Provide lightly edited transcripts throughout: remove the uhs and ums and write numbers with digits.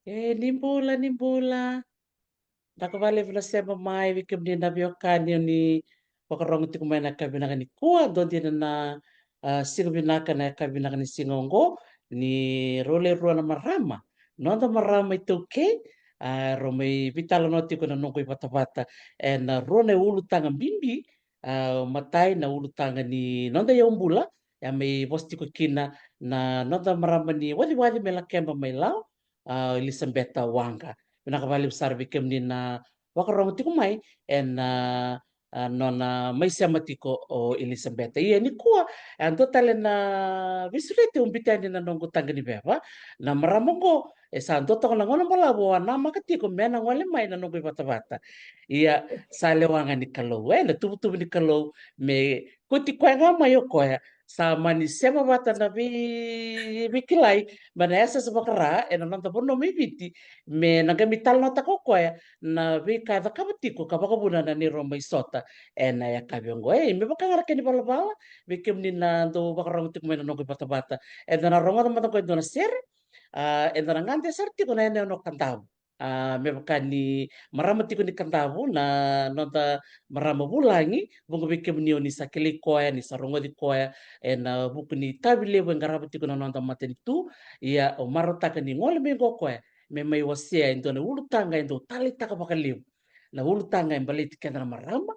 Nimbula, nimbula. Nakavale vila sema mai wiki mnina viokani ni wakarongo tiku mai na kabinaka ni kua dodi na singo binaka na kabinaka ni singongo ni role rua na marama. Nonda marama itu ke romai vitala no tiku na nongko ipata-pata na rone ulu tanga bimbi matai na ulu tanga ni nonda ya umbula ya mai vosti ko kina na nonda marama ni wadi mela kemba mai lao Elisabetta Wanga. Nakavali besar bikem ni na wakarong tiko mai nona may sama tiko o Elisabetta. Iya ni kuwa ando tale na visurete umbita ni na nongo tanga ni beba na maramongo sa ando toko na ngono malabo na makatiko mena ngole mai na nongo bata-bata. Iya sale wanga ni kalau na tubu-tubu ni kalau me kuti kwa nga mayo koya sama ni sema bata na bikilai mana esa sebakara nonta bono mi biti me nagamital no tako koya na vi kada kabutiko kabakabuna na ni Roma isota na ya kabiongo me baka ngara keni bala-bala vi kemni na do bakarong tik mena no bata-bata na ronga na mata ko na ser na ngante sarti ko na no kantabu me baka ni marama tiko ni kantabu na nonta marama bulangi bungo vi kemni ni sakili koya ni sarongo di koya na buku ni tabile ngara tiko na nonta maten tu ia o marotaka ni ngole me koya me mai wasia into na ulu tanga into tali taka bakaliu na ulu tanga yang baliti kena marama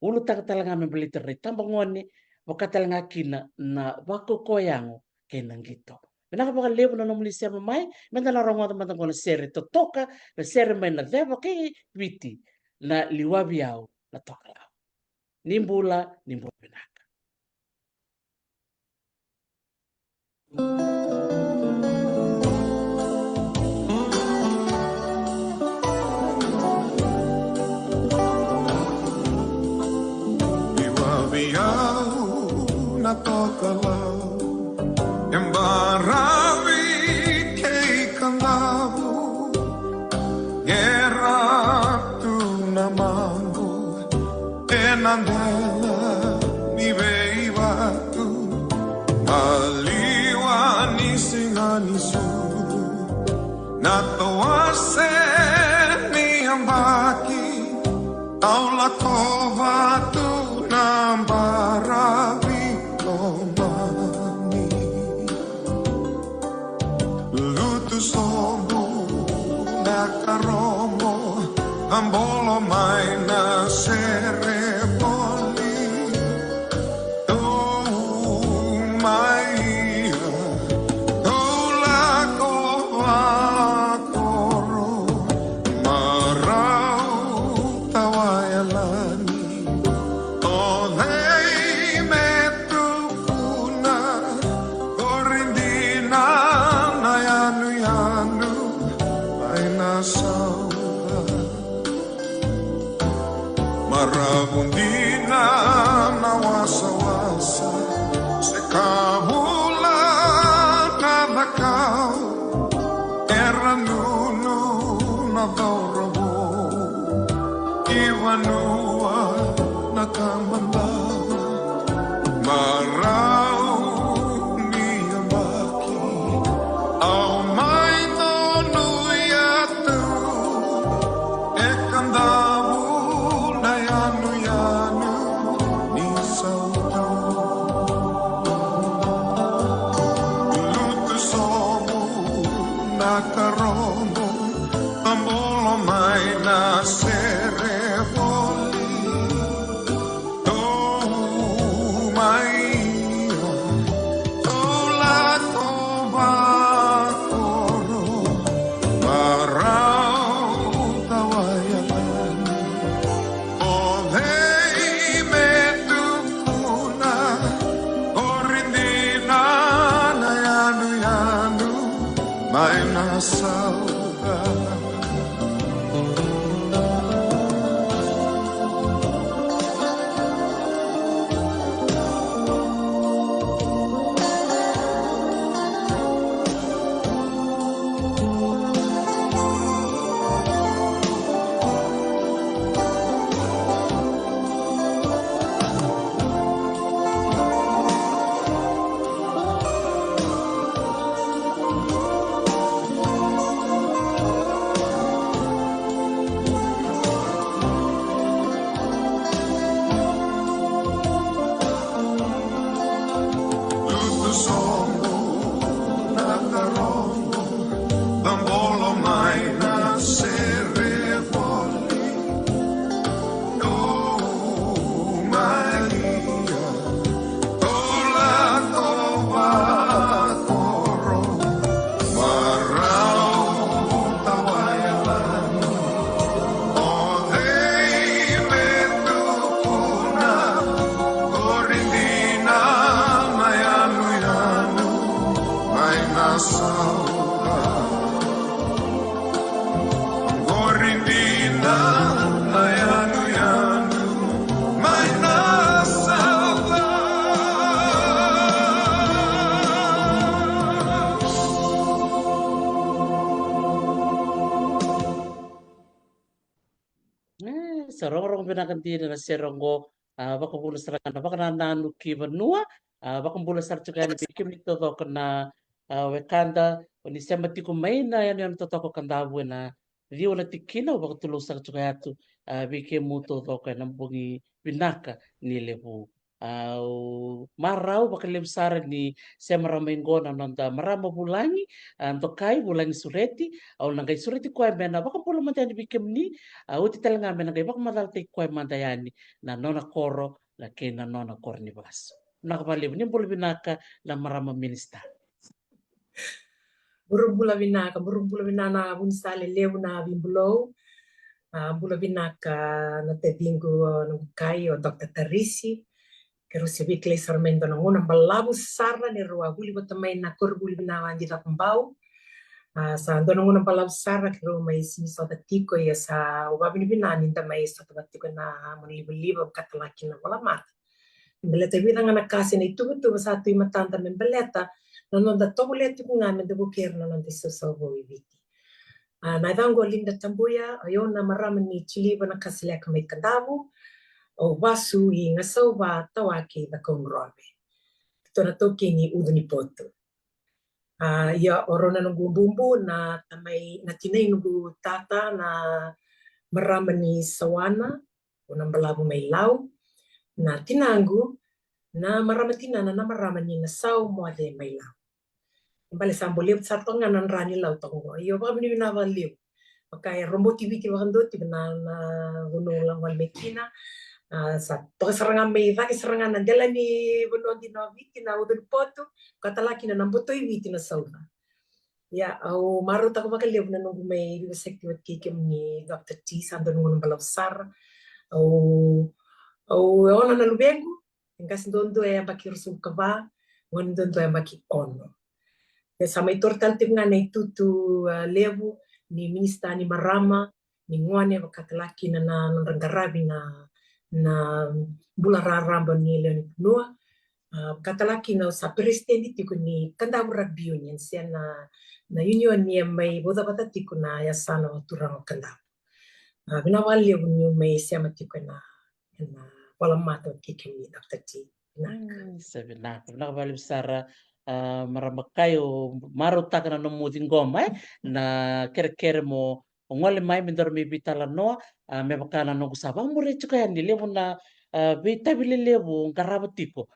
ulu tanga talanga me baliti re tambangone wakatalanga kina na wako koyango kena gitu menaka bakaliu na nomuli siapa mai menta na rongo teman kona sere totoka na sere mai na deba ke witi na liwabiau na toka lau nimbula penaka. Na toka lau embarawi kei kandavu gera tu na mango enandela ni veiva tu aliwa ni singani su na toase ni ambaki taula kova tu nambarawi lomani lutu sombo nakaromo ambolo mai na sereboli tu mai tu lako koro marau tawayalani Marabundina na wasa-wasa sekahula kada kau era nunu na daurabo iwanua na kamanda marau ni ambaki au mai no yatu ekandabu yanu ni saudo lutu somo nakaromo ambolo mai na serevoli tu mai tu la kova koro marau tawayalani mai na saudade. sono nakarongo bambolo mai nascere volli oh Maria tola tova toro marau tawayalan oh dei metukuna gorindina mayanu yanu may nasawa gorindina mayanu yanu may nasawa. Sarong-rong pinakantina na seronggo baka bulas serangan baka nanu kibanua baka bulas sarchukan bikim nito to kana wekanda oni semati ko may na yan to ko kanda buena rio na tikina baka tulong sarchukatu bikim muto to kana bungi binaka ni lebu marau baka lebsara ni semara mengona nanda marama bulangi tokai bulangi sureti au nangai sureti ko mena baka pula mantani bikim ni uti talanga mena kay baka madalta ko mandayani na nona koro la ke na nona korni baso nakabali ni bul binaka na marama minista Burumbula vinaka, burumbula vinana bunsale lewu na bimbulo, bula vinaka na te bingu no kai o Dr. Tarisi, que recebi que sarmento na una balabu sarra ni rua guli bota mai na korbuli na andi da kumbau. Sa ando na una balabu sarra que rua mai sini sa tiko ya sa ubabini binani nda mai sa tiko na monlibu katalaki na wala mata. Beleta vida na kasi na itu sa tu matanda men beleta non da to boleh tu ngamen de buker non de so so viti na dango linda tambuya ayo na marama ni chili bana kasle ka mai kandavu o vasu i ngasau va tawaki da kongrobe to na toki ni uduni poto ya orona nunggu bumbu na tamai na tinai nunggu tata na marama ni sawana una balabu mai lau na tinangu na marama tinana na marama ni na sau mo de mai lau bale sambo liu sarto nganan rani lau tongo iyo ba bini na liu pakai rombo tv ti wakando ti na gunung lang wal mekina sa to serangan me va serangan dela ni bono di no viti na udun poto kata laki na namboto viti na sauva ya au maru ta ko bakal liu na nungu me di sekti wat ki ni Dr. T sando nungu balau sar au ona na lubengu ngas ndondo e bakir su kava won ndondo e baki ono sama itu tanti ngane tutu levu ni minista ni marama ni ngwane wakatalaki na rangarabi na bula raramba ni leoni punua katalaki na sa presidenti tiku ni kanda rugby union sia na union ni mai boda bata tiku na yasana turang kanda bina wali ni mai sia matiku na wala mata kikimi Dr. T sabi na nakabali sara marambakayo maruta kana no muding goma na kere mo ngole mai mindor mi bitala no me bakana no kusaba mure chuka ni levo na bita bile levo ngarabatiko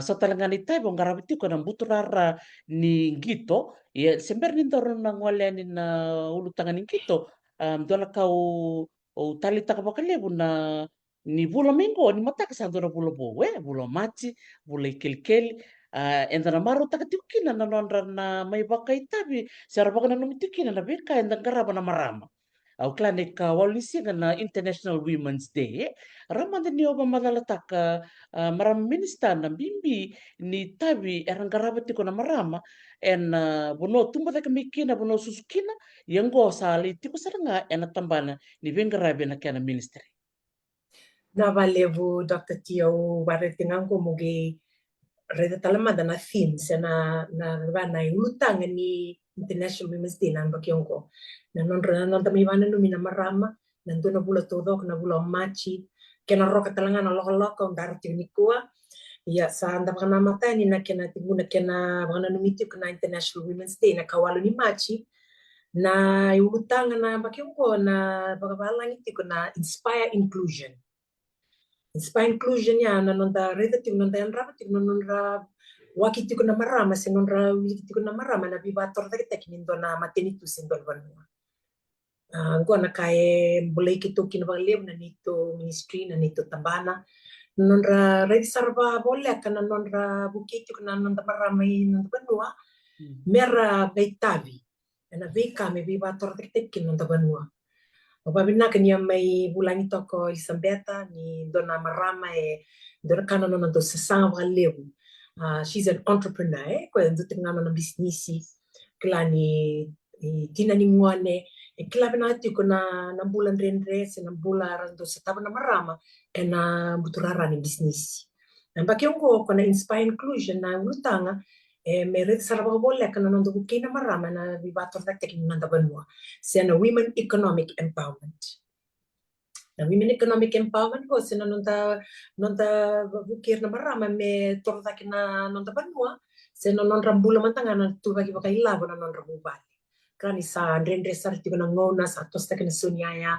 so talangani tai bo ngarabatiko na buturara ni gito ya sember ni ndor na ngole ni na ulu tangani gito dola kau o talita ka bakalevo na ni bulo minggo ni mata kasandora bulo bowe bulo machi bulo kelkel endana maro takatikina na nondra na may bakay tabi sara baka na numitikina na beka endang karaba na marama au klane ka walisiga na International Women's Day rama ni oba madalataka marama minista na bimbi ni tabi erang karaba tiko na marama en bono tumba taka mikina bono susukina yang go sali tiko saranga ena tambana ni bengarabe na kana ministry na valevu Dr. Tio baretingan ko mugi reda talamada na themes na na ulutang ni International Women's Day nan bakiongo na non tami wana numi na marama nandu na bula todo na bula machi kena roka talanga na loko darti unikua ya sa anda kana mata ni na kena tibuna kena bana numi na International Women's Day na kawalu ni machi na ulutang na bakiongo na bagabalang iti na inspire inclusion ya na nonda reda tim nonda yan rapat tim nonda wakiti ko na marama sinonra wikiti ko na marama na bibator tek nindo na matinitu sindol banua. Gua na kae boleh kito kinabalew na nito ministry na nito tambana nonra red sarva boleh kana nonra bukiti ko na nonda marama nonda banua mera beitavi na veka me bibator tek nonda banua. Babina kanya may bulangi toko Isabeta ni dona marama dona kana no do sesang valeu. She's an entrepreneur ko ndo tingana na bisnisi klani tina ni ngwane kila binati ko na bulan rendre se na bulan do sa taba na marama na buturara ni bisnisi. Bakyo ko na inspire inclusion na ulutanga meret saraba bolle kana no do kina marama na bibator tek nanda banua. Sena women economic empowerment. Na women economic empowerment ko sena nonta bukir na marama me torda kina nonta banua sena non rambula mantangana tu bagi bakai labo na non rambubali. Krani sa rendre sarti ko na ngona sa tosta kina sunyaya.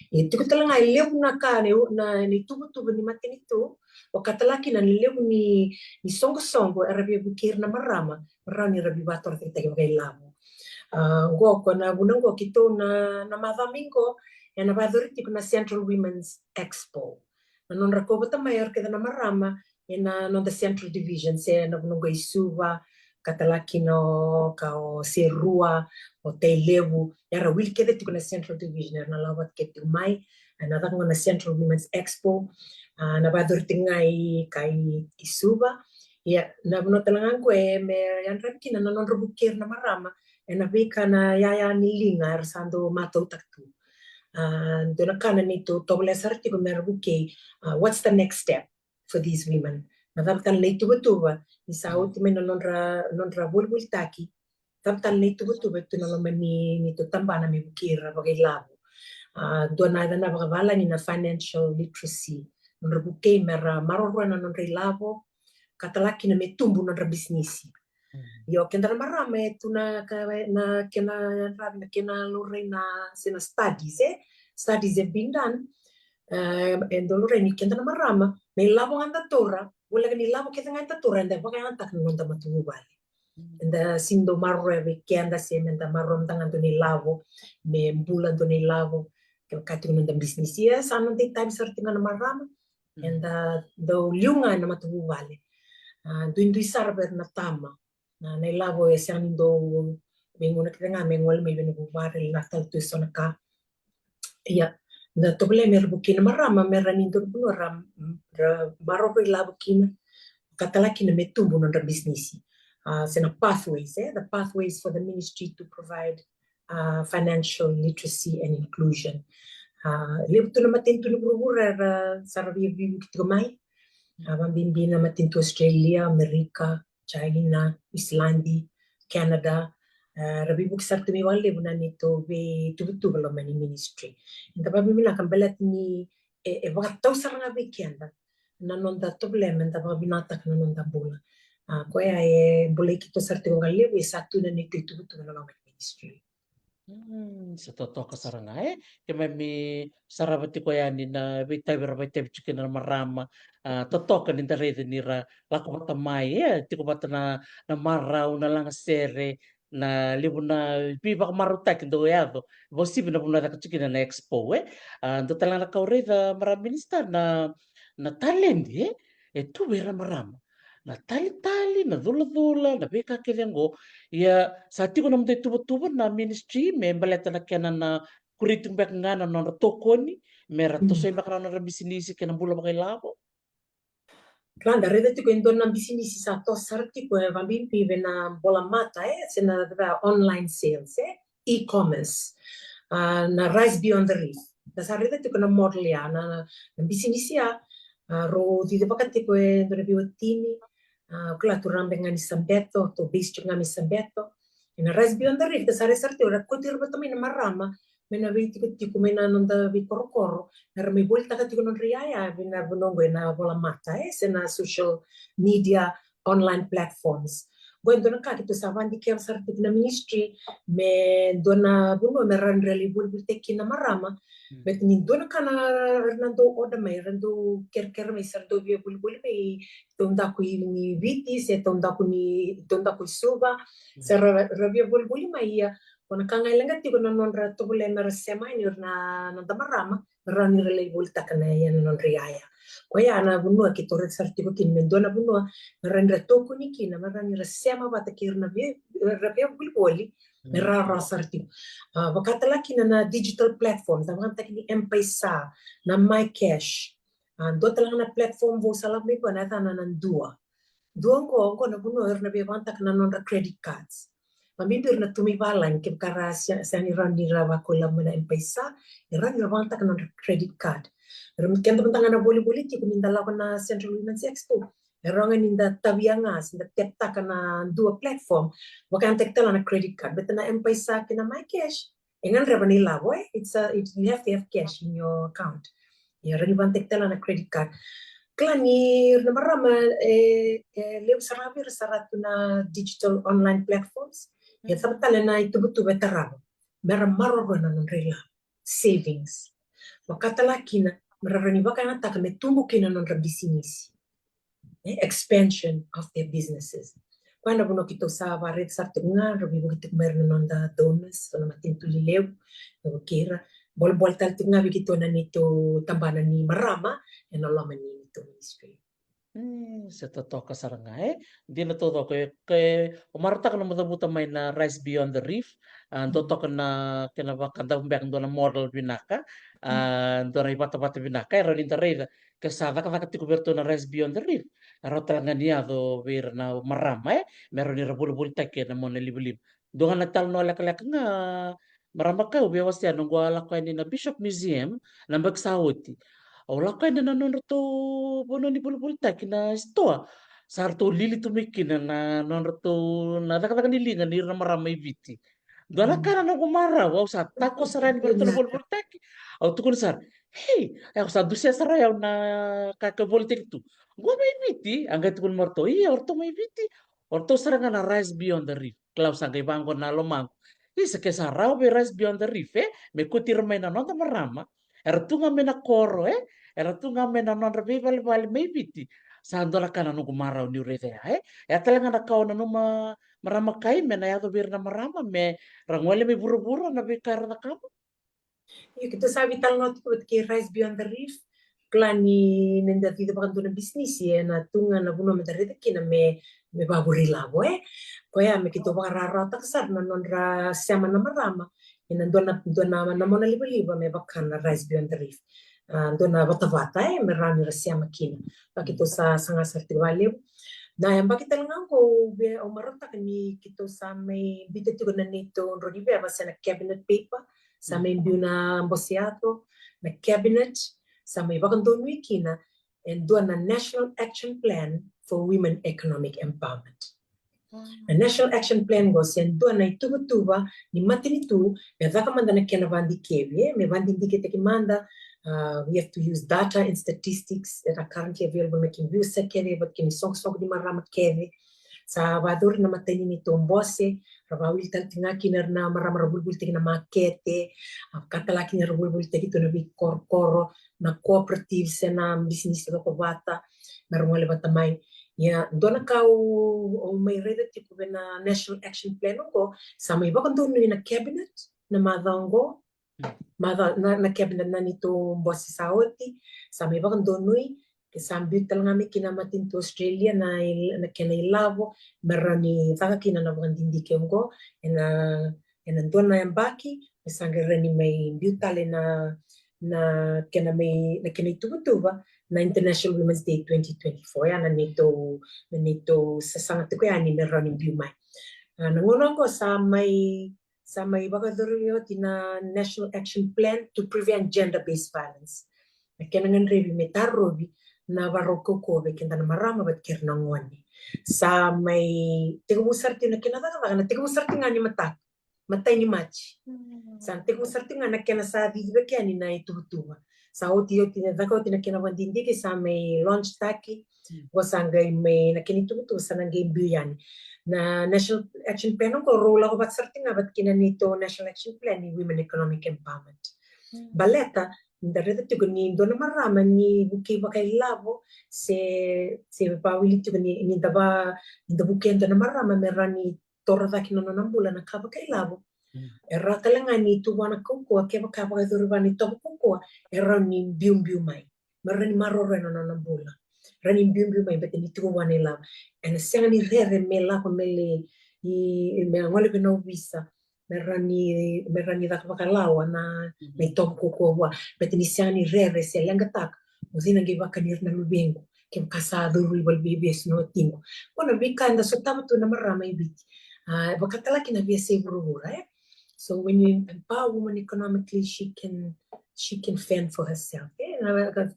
Itu ko talanga lew na ka na ni tubo ni matin itu o katalaki na lew ni songo arabi bukir na marama ni rabi bator kita bagai labo. Go na bunang go kito na madhamingo na baduriti ko na Central Women's Expo. Na non rakobo ta mayor kita na marama na non the Central Division se na bunang go isuva katalaki no kao serua o te lewu yara wil kede tiko na Central Division na lawat kete mai na tango na Central Women's Expo na baduriti ngai kai isuva ya na bunang talangan ko me yan rabki na non robukir na marama na veka na yaya nilingar sando mato taktu. Dona kana nito tobole sarti ko merbuke what's the next step for these women? Na tamtan leito betuba ni saut me nonra bulbul taki tamtan leito betuba tu na mani nito tambana me bukira bagai labo. Dona na bagavala ni na financial literacy nonra buke mera marorwa na nonra labo katalaki na metumbu nonra bisnisi. Yo kenda marama tu na kena rabi na kena lore na sena studies have been done and lore ni kenda marama me labo nganta tora wala ni labo kenda nganta tora nda baka nganta nonda matu bali nda sindo marre kenda se nda marom tangan tu ni labo me bulan tu ni labo ke katu nonda business ya sana de time sertinga na marama and do liunga na matu bali do indui sarber na tama na labo siang do minguna kita nga mengol may binububare na talto so naka ya na toble mer bukin marama merani do puno ram baro labo kin katalaki na metumbo na business sena pathways the pathways for the ministry to provide financial literacy and inclusion lebto na matinto na burura sarabi kita mai mambimbi na matinto Australia Amerika China, Islandi, Canada, rabi buk sartu mi wale buna nito be tubutu balo mani ministry. Inta babi mina kambelat ni wakataw saranga be kianda na nonda problem inta babi natak na nonda bola. Koya boleh kito sartu ngale be satu na nito tubutu balo mani ministry. Sa totoo ka saranga kaya may sarabati ko yan na bitay chicken na marama totoo ka ninda rede nira lako bata mai tiko bata na maraw na lang sere na libo na biba ka marutak do yado posible na bunada ka chicken na expo do talang na kaureda marami minister na talent tu bera marama na tali na dula na beka kelengo ya sati ko naman tubo na ministry me baleta na kena na kuritung bek ngana na tokoni mera to soy makana na bisinisi kena bula bakay labo. Klanda reda tiko indon na bisinisi sa to sarti ko vambimpi na bola mata sena online sales e-commerce na Rise Beyond the Reef. Da sa reda tiko na model ya na bisinisi ya ro di bakati ko ndore biotini kula turambe ngani sambeto to base ngani sambeto ina Rise Beyond the Reef da sare sarti ora kotir batami na marama mena viti tiko mena nonda vi korokoro era mi volta ka tiko non riaya vina bonongo na bola mata sena social media online platforms Gue dona ka kita savan di ker sarti na ministry me dona bunua me randreli bulbul teki na marama. Bet ni dona kana rando oda mai rando ker mai sardo via bulbul mai tonda ku ni viti se tonda ku suba se ravia bulbul mai ya kona kanga ilenga ti kona non ra to bule mer sema ni na damarama rani rele bul takana ya non riaya. Koya ana bunua ki torre sarti ko kin mendona bunua randra toko ni kina marani resema bata kirna via ravia bulbuli merara sarti. Wakata laki na digital platforms, na wakata ni M-Pesa, na MyCash. Dota lang na platform vo salam mi ko na nandua. Duang ko na buno na bebanta na non credit cards. Mamindur na tumibalan kim kara sa ni rani rawa ko lam na M-Pesa, rani bebanta na non credit card. Pero kendo bantang na boli-boli ti kunindala ko na Central Women's Expo. Erongan inda tabiangas, inda teta kana dua platform, wakan tekta na credit card, but na M-Pesa kina MyCash. Engan revenue labo you have to have cash in your account. Ya rani ban tekta na credit card. Klani na marama lew sarabi saratu na digital online platforms. Ya sabtala na itu betul betarabo. Mera maroro na nrela savings. Wakatala kina merani wakana taka metumbu kina non bisnis. Expansion of their businesses. Quando uno che tosava red sartunga, robivo che merno non da donas, sono matin tulileu, no kira, bol tal tunga vi kita nito tambana ni marama, e non lo mani nito ministry. Sa totoo ka saranga di na todo kay umarta ka na matabuta may na Rise Beyond the Reef toto ka na kinabakanda mbek do na model binaka do na ipata-pata binaka ero ni tareda kasada ka ti kuberto na Rise Beyond the Reef ero talaga niya do wir na marama meron ni rabul-bul take na mo na liblib do nga natal no lak-lak nga marama ka ubewas yan nung wala ko ni na Bishop Museum na magsawoti Ola ka na nanon to bono ni bulbul ta kina stoa. Sarto lili to mikina na non to na dakat nilinga ni maramay viti. Dala ka na kumara wow sa tako saran berto na bulbul ta. Au tukun sar. Hey, ako sa dusya sarayaw na kakapolitik tu. Gua may viti, angkat tukun morto. Iya, orto may viti. Orto saranga na rise beyond the reef. Klaus angkay bangko na lomang. Isa kesaraw be rise beyond the reef me kutir may na non marama. Ertunga me na koro era tu ngame na non rabi bali may biti sandola kana no gumaraw ni urete talaga na kao na no maramakai me na yato bir na marama me rangwale me buru-buru na bikar na kamo Io kita sabi tal not ko ke Rise Beyond the Reef, klani nenda tida bakan tuna bisnis na tunga na buno me tarita kina me baburi labo ko ya me kito bakarara taksar na non ra sama na marama ina dona na mona liba me bakan na Rise Beyond the Reef. Dona vata-vata me rani ra sama kina. Pakito sa sanga sarti valeu. Na yang bakit talaga ko be o marota kani kito sa may bitet ko na nito rodi be basta na cabinet paper sa may na ambosiato na cabinet sa may bakang doon kina and doon na National Action Plan for Women Economic Empowerment. A National Action Plan go sen doon na ituba ni matinitu me vaka manda na kena bandi kevi me bandi indicate ki manda we have to use data and statistics that are currently available making use keve but kini sok di marama keve sa vador na matani ni tombose rawil tantinga kinar na marama rabulbul tiki na makete katala kinar rabulbul tiki to na bi koro na cooperatives na business ko bata marungale batamay ya dona ka o may rede tipo na National Action Plan ko sa may bakang doon na cabinet na madango na cabinet na nito boss saoti sa may bakang donui ke sambit talaga mi kinamatin to Australia na kinailavo marani saka kina na bakang dindi kengo ena dona yang baki sanga rani may butale na kena may na kinituba na International Women's Day 2024 ya na nito sa sangat ko yan ni marani biumay nangono ko sa may bakadoro tina National Action Plan to prevent gender-based violence. Kenangan revi metarobi na baroko ko be kenda na marama bat kernangwani. Sa may tigusarti na kinataka na tigusarti nga ni matay ni machi. Sa tigusarti nga na kena sa di be kani na itutuwa. Sauti yo tina dako tina kina wandindi ki sa may launch taki wasangay may nakinito to sa nanggay biyani na National Action Plan ko rola ko bat sarting abat kina nito National Action Plan ni Women Economic Empowerment. Baleta ndarete tigo ni dona marama ni buki bakay labo se pawili tigo ni daba buki dona marama merani torada kina nambula na kaba kay labo. Era talangani tu wana koko ke baka baka durubani to koko era ni bium mai marani maroro no nambula rani bium mai bete ni tu wana la en sengani rere mela ko mele I me ngole beno visa merani da baka lawa na me to koko wa bete ni sengani rere se lenga tak muzina ge baka nir na lubengo ke baka duru bal bibes no tingo ona bikanda so tamu tu na marama ibiti baka talaki na via se burubura So when you empower a woman economically, she can fend for herself.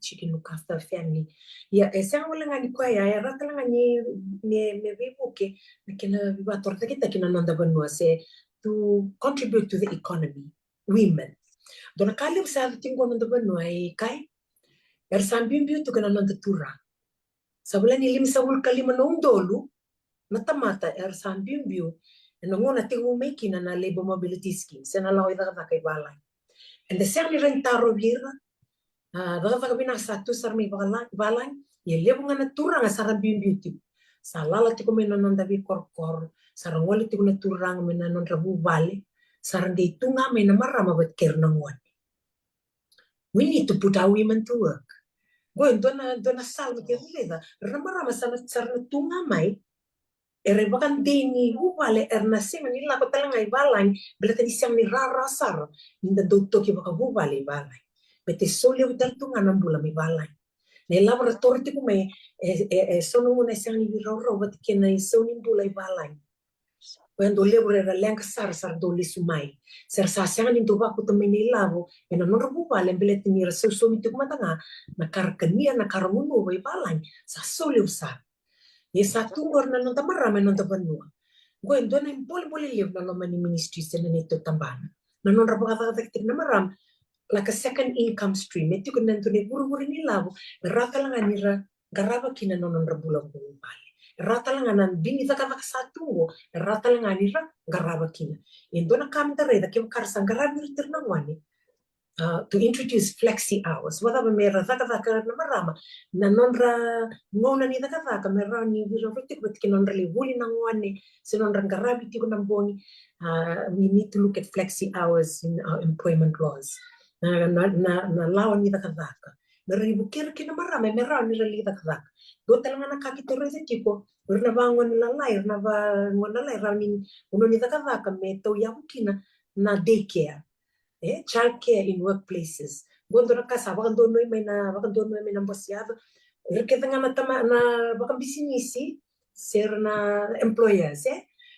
She can look after her family. Yeah, esa wala nga ni kwa ya rata nga ni me vibuke kina viba torta kita kina nanda banua se to contribute to the economy. Women. Dona kali sa tingo nanda banua kai sambimbiu tu kina nanda tura. Sabula ni lim sabul kalima no undolu natamata sambimbiu nangona tingu making na labor mobility scheme sena law ida ka kay balay and the same rentaro lira daga ka bina satu sarmi balay ye lebo nga naturang sarang beauty salala ti ko menon dabi korkor sarang wali ti ko naturang menon rabu bale sarang de tunga mena marama bet kernangwan. We need to put our women to work. Go dona salva ke leda ramarama sarang tunga mai ere bakan dini hubale erna sema ni la kotala ngai balai belata ni siam ni rara sar ninda dotto ki baka hubale balai bete sole utar tu ngana bula mi balai ne laboratori ti kume sono una siam ni roro bat kena soni bula balai quando lebro era lenka sar do lisumai ser sa siam ni do baku to meni lavo ena non hubale belata ni raso so mi tu matanga na karkania na karamuno balai sa sole usar satu orang non tamarama non tabanua. Gue dona boleh live na lomani ministry sena nito tambana. Na non rapaka tak na maram like a second income stream. Itu kan nanti ne buru-buru ni labo. Rata lang anira garaba kina non rabulang bali. Rata lang anan bini tak satu. Rata lang anira garaba kina. Indona kami tareda kim karsan garabir ternawani. To introduce flexi hours. Wala ba mera zaka na marama na nonra ngona ni zaka mera ni viro rutik but kinonra li wuli na ngwane sinonra garabi tiko na boni. We need to look at flexi hours in our employment laws. Na lawa ni zaka. Mera ni bukir kina marama mera ni rali zaka. Do talanga na kakitore sa tiko. Urna ba ngon lalai urna ba ngon lalai ramin uno ni zaka me to yabukina na daycare. Childcare in workplaces. Gondor casa, bakan dono may na bosyado. Kita nga na bakan bisinisi ser na employers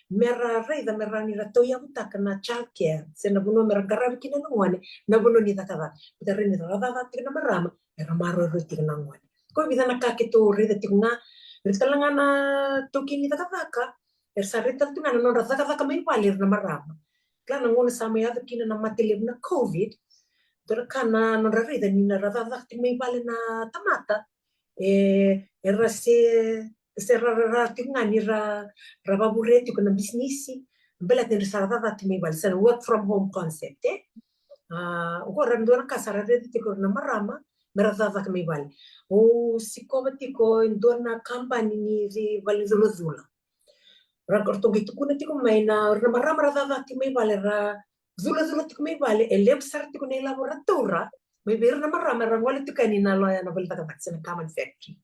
mera reda mera ni rato ya utaka na childcare. Ser na buno mera garabi kina ngwane na buno ni takada. Kita rini rada tina marama mera maro roti na ngwane. Ko bida na kakito reda tina rita lang na toki ni takaka. Sa rita tina na rada ka may palir na marama. Klaro ngona sama ya kina na matilib na COVID, dora kana no rarida ni na rada ti may bale na tamata, era se rarati ngani ra babureti ko na business, bela tin sa rada ti may bale sa work from home concept ko randora ka sa rada ti ko na marama, merada ka may bale. O sikobati ko indona company ni Valizulazula. Rakorto gitu kuna tiko may na marama rada ti may bale ra zula tiko may bale eleb sar tiko na laboratora may bir na marama ra wala tiko ni na loya na balta ka sa common factory.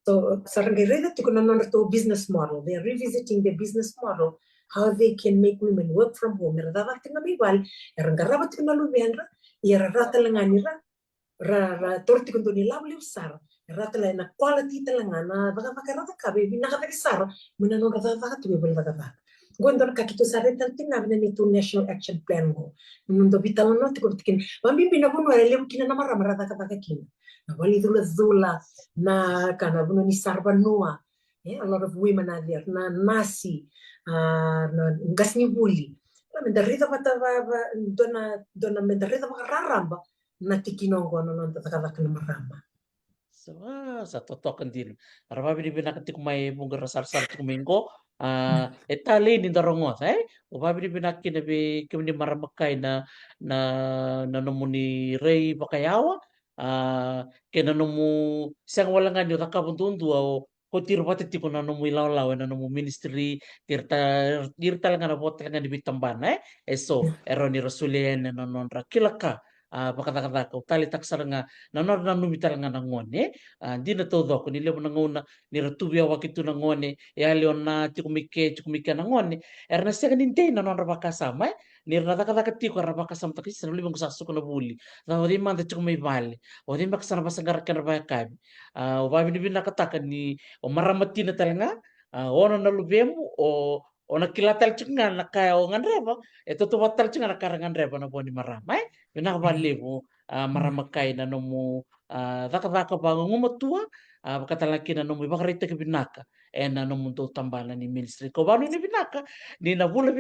So sarang reda tiko na non to business model. They are revisiting the business model how they can make women work from home. Rada tiko may bale erang garaba tiko na lubenra era rata langani ra torti ko ni labo sar rata la na quality talanga na baka rata ka be binaka sar muna no rata tu be baka gondor ka kito sa reta tinga na ni to National Action Plan go mundo vital no tiko tikin bambi binabuno ele kina na marama rata ka baka kina na wali zula na kana buno ni sarbanua a lot of women are there na nasi na gasni buli na mendarida dona mendarida raramba na tikinongo non tatakadaka na marama. So, sa totokan din. Arababi ni binakati kumay munggar sar-sar kumingo. Etali ni darongos, Ubabi ni binaki na bi kimni maramakay na numuni Ray Bakayawa. Kena numu siyang walangan yung rakabuntundu o kutir pati tiko na numu ilaw-law na numu ministry tirta lang na bot lang ni bitamban, So, ero ni Rasulian na non rakilaka. Baka utali taksar nga nanor na numital nga nangone di na todo ko nile mo nanguna ni ratubya wakitu nangone leon na tikumike nangone erna sega ninte na non rabaka sama ni rata ti ko rabaka sama takis sa libang sa suko na buli na wadi man da tikumay bali wadi makasana basagar kan rabaka o babi ni binakataka ni o maramati na talanga ono na lubemu o nakilatal chinga na kaya o nganreba ito tuwatal chinga na karangan reba na boni maramay binakabali mo maramakay na nomu daka bango ngumatua bakatalaki na nomu bakarita ke binaka na nomu do tambana ni ministry ko banu ni binaka ni na bula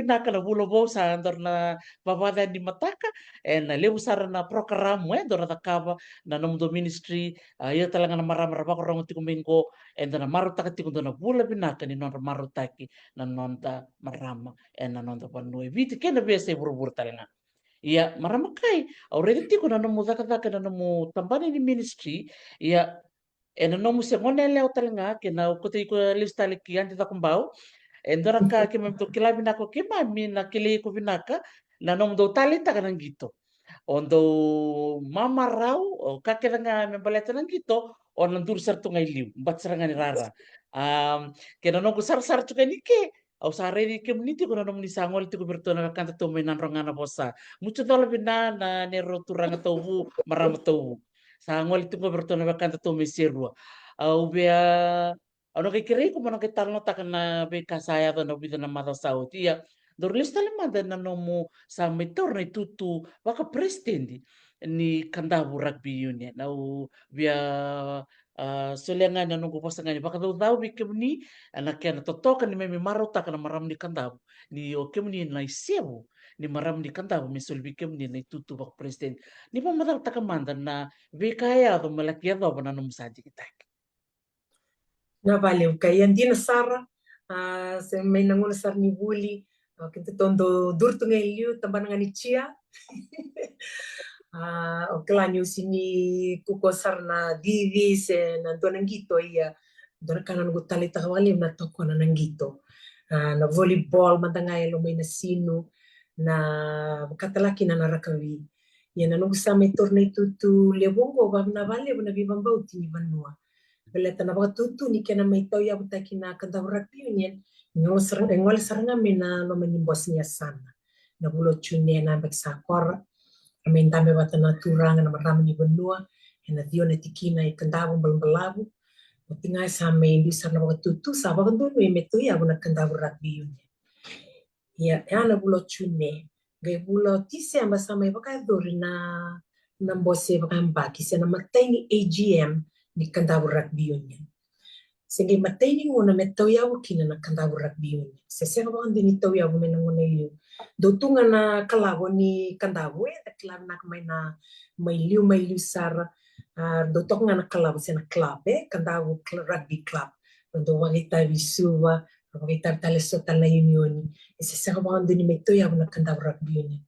bo sa andor na babada di mataka na lebu sara na program dora takaba na nomu do ministry ia talanga na maramara ba korong ti kumingo na maruta ti kundo na bula binaka ni non marutaki na nonta marama na nonta panui viti kena biasa buru talanga. Iya, maramakai. Already tiko na namu daka na namu tambani ni ministry. Iya, na namu se ngone leo talanga kena ukuti ko lista liki anti takumbau. Endora ka kema to kilabi nako kema mina kili ko binaka na namu do talita kanang gito. Ondo mama rau o kakiranga membaleta nang gito o nandur sartu ngai liu bat serangan rara. Kena nongku sar tuka nike au sare di community ko nom ni sangol ti ko bertona kan to menan rongana bosa. Mucho dala bina na nero turanga tobu marama tobu. Sangol ti ko bertona kan to meserua. Au bea ano kay kiri ko manang kitarno takana be kasaya to no bida na mata sautia. Dorlista lemanda na nomo sa metor na tutu waka presidente ni Kandavu Rugby Union. Au bia solengan na nunggu pasangan baka daw bikem ni anak na totokan ni may marota ka na maram ni Kandavu ni okem ni na isewu ni maram ni Kandavu misul bikem ni na tutu waka presidente. Ni pa madal takamanda na bekaya do malaki do na nung saji kita. Na valeu kay andina sara se may nanguna sar ni buli kita tondo durto ngeliu tambananga ni chia o klanyo sini kuko sar na divi se na donangito ia dona kanan go talita wali na toko na nangito na volleyball mandangai lo may na sino na katalaki na narakawi ia na nung sa may torneo tu lebongo bab na vale na bibambau tini banua beleta na tutu ni kena mai tau ya butaki na Kandavu Rugby Union ngol saranga mena no meni Bosnia sana na bulo chune na beksa kor amen tambe batana turanga na marama ni benua na dio na tikina i Kandavu balbalabu tinga sa mai di sarna tutu sa ba ndo me meto ya na Kandavu Rugby Union ya na bulo chune gai bulo tise amba sa mai baka dori na mbose baka mbaki se na mateni AGM ni Kandavu Rugby Union. Sehingga matay ni nguna metau ya kina na Kandavu Rugby Union. Sesera ba ndi ni tau ya mena nguna yu. Dotunga na kalabo ni Kandavu da klab na may liu sar dotunga na kalabo sa na club Kandavu Rugby Club. Do wagita bisuwa, wagita talesota na union. Sesera ba ndi ni metau ya na Kandavu Rugby Union.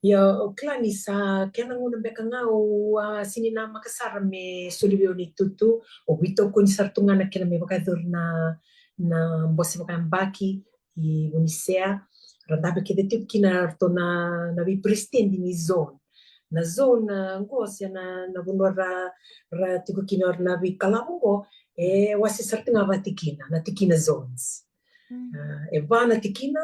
Ya klani sa kena nguna beka ngau sini na makasara me sulibio ni tutu o wito ko ni sartunga na kena me baka na bosi baka mbaki i unisea radabe ke detip kina to na vi presidente ni zone na zone ngosia na bunora ra tiko kina na vi kalamungo wasi sartunga vatikina na tikina zones vana tikina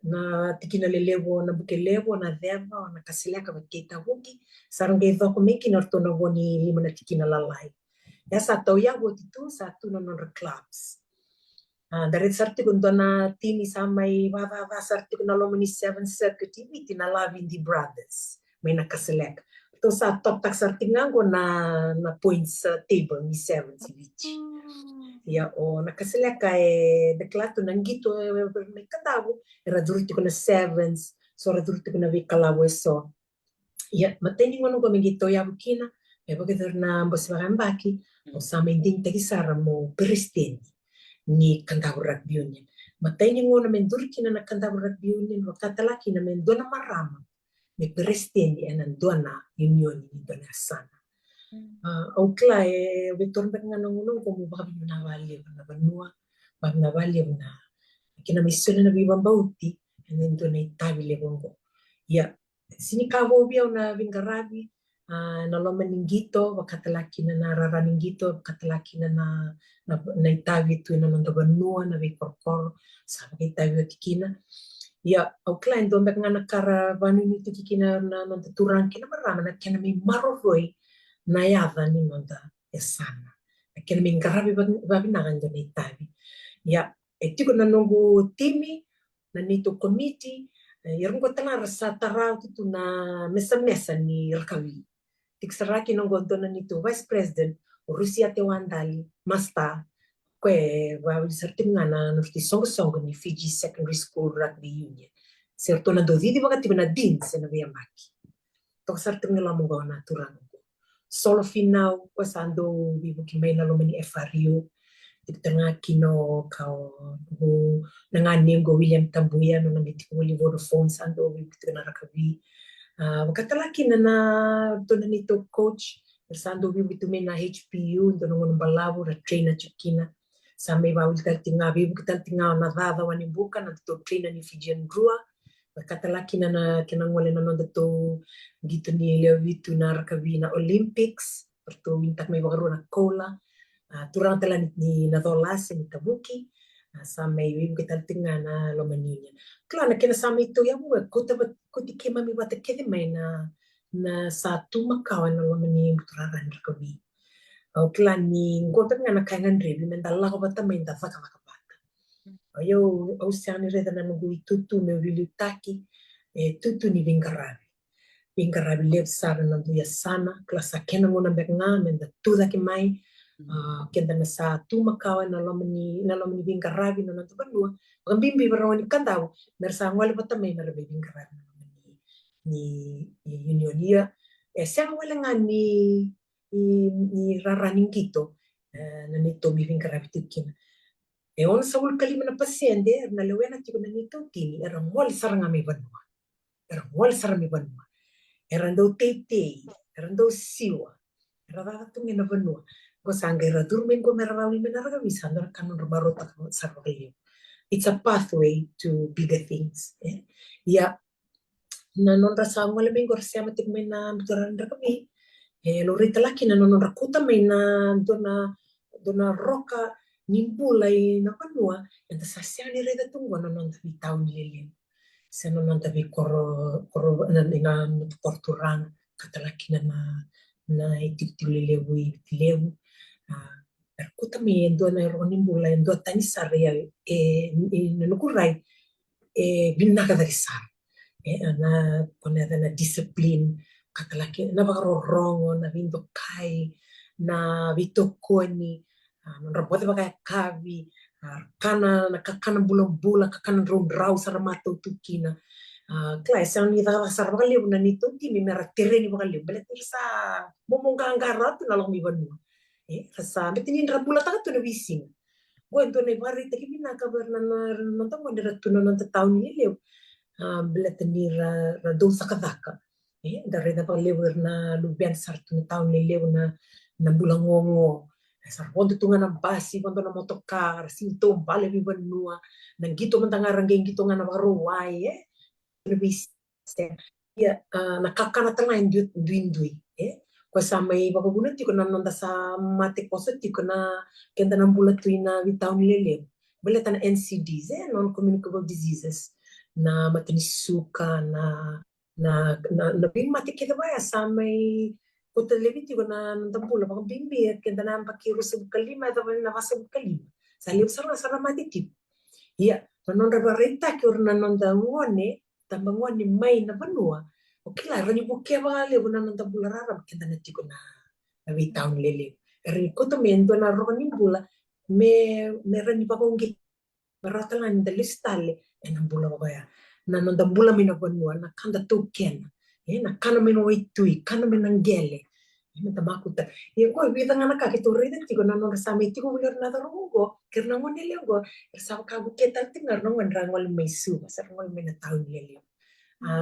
na tikina lelevo na bukelevo na deva na kasileka bakita huki sarangge do komiki na to na woni lima na tikina lalai ya sa to ya go titu satu non clubs dari sarti kun na timi samai va sarti kun lo mini 7 circuit timi tina Lavindi Brothers may na kasileka to sa top tak sarti ngango na points table ni 7 si vici ya o nakasileka deklato nangito may Kandavu radurti ko na sevens so radurti ko na vi kalabo so Ya, mateni ngono ko mengito ya bukina, begitu na mbosibakan baki, o sa may ding tagisara mo presidente ni kandaburat union. Mateni ngono mendurkina na kandaburat union, wakatalaki na mendona marama, ni presidente enan dona union ni dona sana. Au kla beton bek ngana ngono ko mo baka na wali na banua, bak na wali na kina misyon na bibang bauti, and dona itabile bongo. Ya, sini kabo bia na vingarabi na loma ningito wakatalaki na narara ningito wakatalaki na itavi tu na nanda banua na vikorkor sa itavi tikina ya au klein do mbek ngana kara vanu ni tikina na nanda turang kina marama na kena mi maroroi na yava ni nanda esana na kena mi ngarabi babi na ganda na itavi ya etiko na nongo timi na nito komiti Yarung ko tanga rasa tarau tu na mesa-mesa ni rakawi. Tiksaraki nong gonto na nito Vice President Rusia te wandali masta kwe wa sartim nga na nurti song ni Fiji Secondary School Rugby Union. Serto na dodidi baka tiba na din sa nabiyamaki. Tok sartim nga lamong na turang ko. Solo finaw kwa sando bibu kimay na lumani FRU tanga kino kao nanganingo William Tambuya no namiti ko Vodafone sando bibitu na rakabi wakatalaki na to na nito coach sando bibitu na HPU to nung balabo na trainer chikina sa may bawil tinga bibu tinga na dada wani buka na to trainer ni Fijian Grua wakatalaki na kinangwale na no to dito ni Leovitu na rakabi na Olympics perto wintak may bakaru na cola turang tala ni nadolas ni kabuki sa may wim kita tinga na lomaninya. Kala na kina sa may ito yung kuti kima mi bata kedi may na satu makawan na lomani muturaran rakabi. Kala ni ngotan nga na kaingan rebi mendala ko bata may ndasa ka bata. Ayo ausiani reda na nungui tutu me wilutaki tutu ni vingarabi. Vingarabi lep sara na duya sana kala sa kena ngona bek nga menda tuda ki mai kenda na sa tumakawan na lomani vingarabi na nanto banua ang bimbi barawani kandaw mersa ngwale patamay na rabi vingarabi na lomani ni unionia siya wala nga ni raraning kito na nito mi vingarabi tikina on sa wul kalima na pasyente na lewena tiko na nito tini erang wal sarang ami banua erang daw tete erang daw siwa erang tungin na banua ko sangera durmin ko merarawi menaraga wisandar kanun barota sarvagaliyo. It's a pathway to bigger things. Ya na non rasa ngole minggo rasa matik may na mutaran kami. Lorita laki na non rakuta may na dona roka nimpulay na panua and sasya ni reda tungwa non tabi taon lilin. Sa non tabi koro na porturang katalaki na itik-tilewi tilewu. Perkuta mi endo na ronin bula endo tani saria nukurai binaka dari sar na kone na discipline katalaki na bakarorongo na vindo kai na vito koni na rabote baka kavi kana na kakana bulang kakana rau saramato tukina klase ang nita sarap kaliw na nito ti mi mera tereni bakaliw belet sa momongga anggarat na lang mi banu rasa betinin rabula ta to na wising gwento na bari ta kibina ka ber na nanta mo dira to na nanta taon ni lew belet ni ra do sa kadaka dari na paglewer na lubyan sarto na taon ni lew na bulangongo sar ponto tunga na basi ponto na motokar sinto bale mi banua nang gito man tangarang gito nga na maruway ya nakakana tanga indui kwa sa may babagunat ko na nanda sa matik positive ko na kenda ng bulat na bitaw nilelew balatan NCDs non-communicable diseases na matinisuka na bing matik kita ba sa may kutalibiti ko na nandambula baka bimbi at kenda na pakiro sa bukalima at na sa bukalima sa liw sarang matitip ya non rebarenta ko na nandangone tambangwan ni may na banua okay la rani buke ba le na nang tabularara kenda na tiko na bitaw lele ri ko to mendo na roni bula me rani pa kong git barata lang da listale en bula ba ya na nang bula mi na banua na kanda to ken na kana meno itui kana menangele meta makuta ko vida ngana ka kitu rida tiko na nona sami tiko bulir na tarongo kerna ngone lengo sa ka buketa tingar no ngandra ngol meisu sa ngol mena taun lele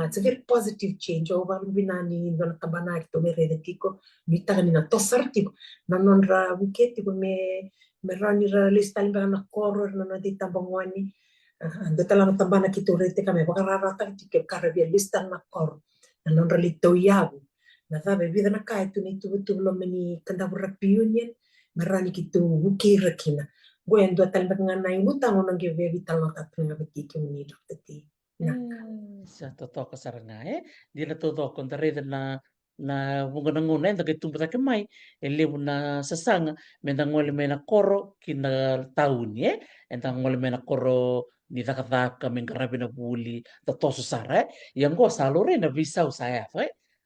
it's a very positive change over binani ndona tabana kito me reda tiko mita ni na tosar tiko na nonra buketi ko me rani ra listal na koror na dita bangwani ando tala tabana kito rete kame bakarara ta tiko karabia listal na kor na nonra lito yabu na sabe vida na kai tu ni tu lo meni kanda rapi union merani kitu bukira kina gue ando tal ngana imuta ngona ge ve vital na tatu na beti ke ni dokter na Sa totoo ka saranga di na totoo kon tare na bunga na nguna enda kay tumpa ke mai elebu na sasanga menda ngole mena koro kina tauni enda ngole mena koro ni taka mengkarabi na buli totoso sara yang go salore na visa usaya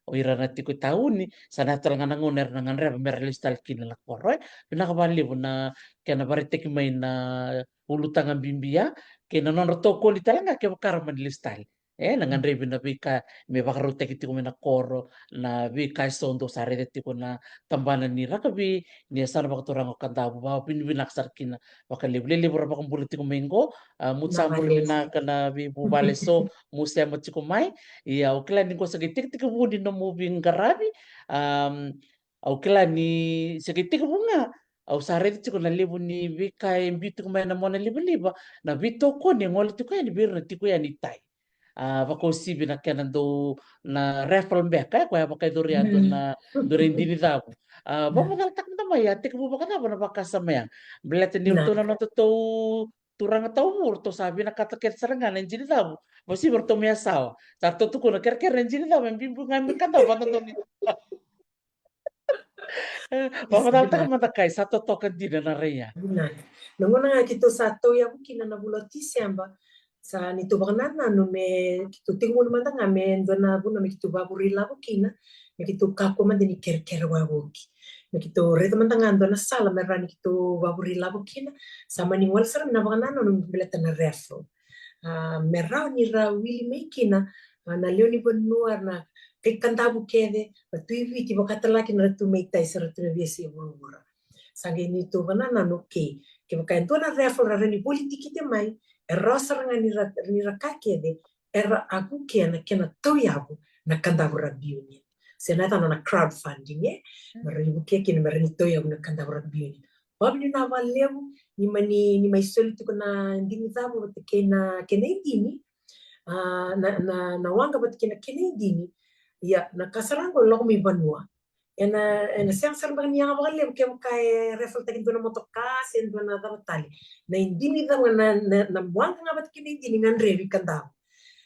o ira na tiko tauni sana tala ngana ngona na ngana reba mera listal kina la koro pina ka bali na kena barite ki mai na ulu tangan bimbia kena non toko li talanga ke bakar man listal nangan rebi na bika me bakarote kiti ko na koro na bika sondo sare tiko na tambana ni rakabi ni sana bakaturang ko kanta ba binaksar kina bakalibre libro ba kumbuli tiko mengo mutsambur bina kana bi bubale so musya matiko mai ya ukla ni ko sagitik tiko budi no moving garabi ukla ni sagitik bunga au sare tiko na libu ni bika embitu ko mai na mona liba na bito ko ni ngol tiko ya ni bir na tiko ya ni tai vakosi bina kena do na raffle back ko ya pakai doriado na dorendini dabu vamos ngal tak na maya tek bu baka na baka samaya belete ni to na to turang tau mur to sabi na kata ket serangan enjini dabu mosi berto mea sawa tarto tu kuna ker ker enjini dabu bimbu ngambil kan dabu to ni vamos ngal tak mata kai satu token di na reya nangona nga kito sato ya bukina na bulotisi amba sa nito banana no me kito tingun manda nga me ndona bu no me kito baburi la bukina me kito kako manda ni ker wa buki me kito reto manda nga ndona sala me rani kito baburi la bukina sama ni wal sara na banana no beleta na refo me ra ni ra wili me kina na leo ni bonua na kay kantabu kede tu viti bakatalaki na tu me tai sara tu viesi wura sage ni to banana no ke baka entona refo ra ni politiki te mai rosaranga ni rakakede era aku kena toyabu na kandabu rabiuni senata na crowdfunding maribu keki ni marini toyabu na kandabu rabiuni babi na valeu ni mai solito na ndini zabu kena indini na wanga bat kena indini ya na kasarango lo mi banua ena siang sarang bang niang abang lem kem kai refel takin dona motokas en dona dabatali na indini da na buang ngabat kini indini ngan revi kanda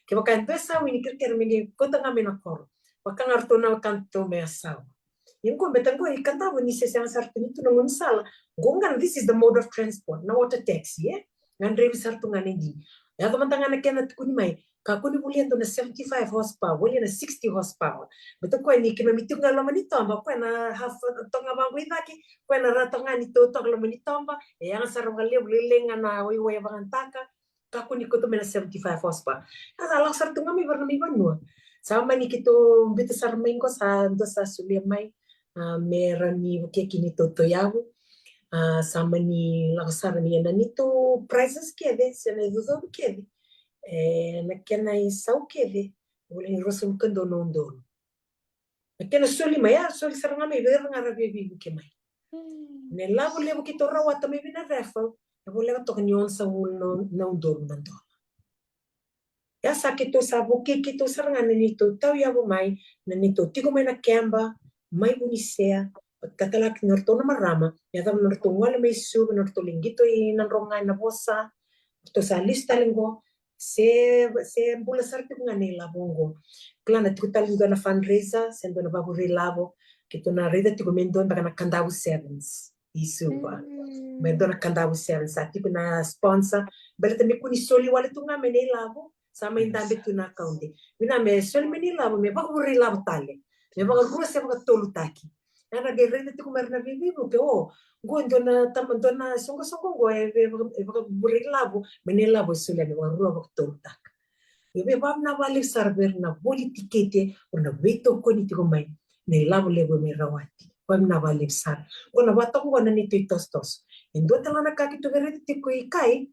ke baka pesa wini kirker mini kota ngamena kor baka ngarto na kanto me asaw yung ko betan ko ikanta wini se siang sartu nito na munsala gongan this is the mode of transport na water taxi ngan revi sartu ngan indini ya teman-teman anak kena tukuni mai kakuni bulian na 75 horsepower, bulian na 60 horsepower. Betul ko ni kima mitung ngalo manitamba, ko na half tonga bangu idaki, ko na ratonga ni to ngalo manitamba, yang sarong ngalo bulilenga na way bangantaka, kakuni ko to na 75 horsepower. Asa lang sar tunga mi barna mi banua. Sama ni kito bitu sarmengo sa do sa suliamai, merani kini to yabu. Sama ni langsar ni na nito prices kede, sene zuzo kede. Nakena isau kede boleh rosul kendo nondol nakena soli maya soli saranga me ver ngarabi bibi kemai ne la boleh bukito rawata me bina refel ya boleh to kanyon sa ul nondol nondol ya sakito sabo kito saranga nito tau ya bo mai nito tigo me na kemba mai bunisea katalak norto na marama ya tam norto wala me su norto lingito na ronga na bosa to sa lista lengo se bula sarti ngane labongo klana tutal na fundraiser sendo na babu relabo kito na reda tiko mendo na kandawu sevens isuba mendo na kandawu sevens ati na sponsor bele tambi kuni soli wale tunga mene labo sama indambe tuna kaunde mina me soli mene labo me babu relabo tale me babu rua se babu tolu taki na ge reda tiko merna bibi ke go dona songo go e relabo mene labo soli ne warua waktu tak Ebe bab na balik sarber na boli tikete o na beto ko ni tiko mai. Ne labo lebo me rawati. Bab na balik sar. Ko na batong ko na nito tostos. Indo tala na kakito verete tiko ikai.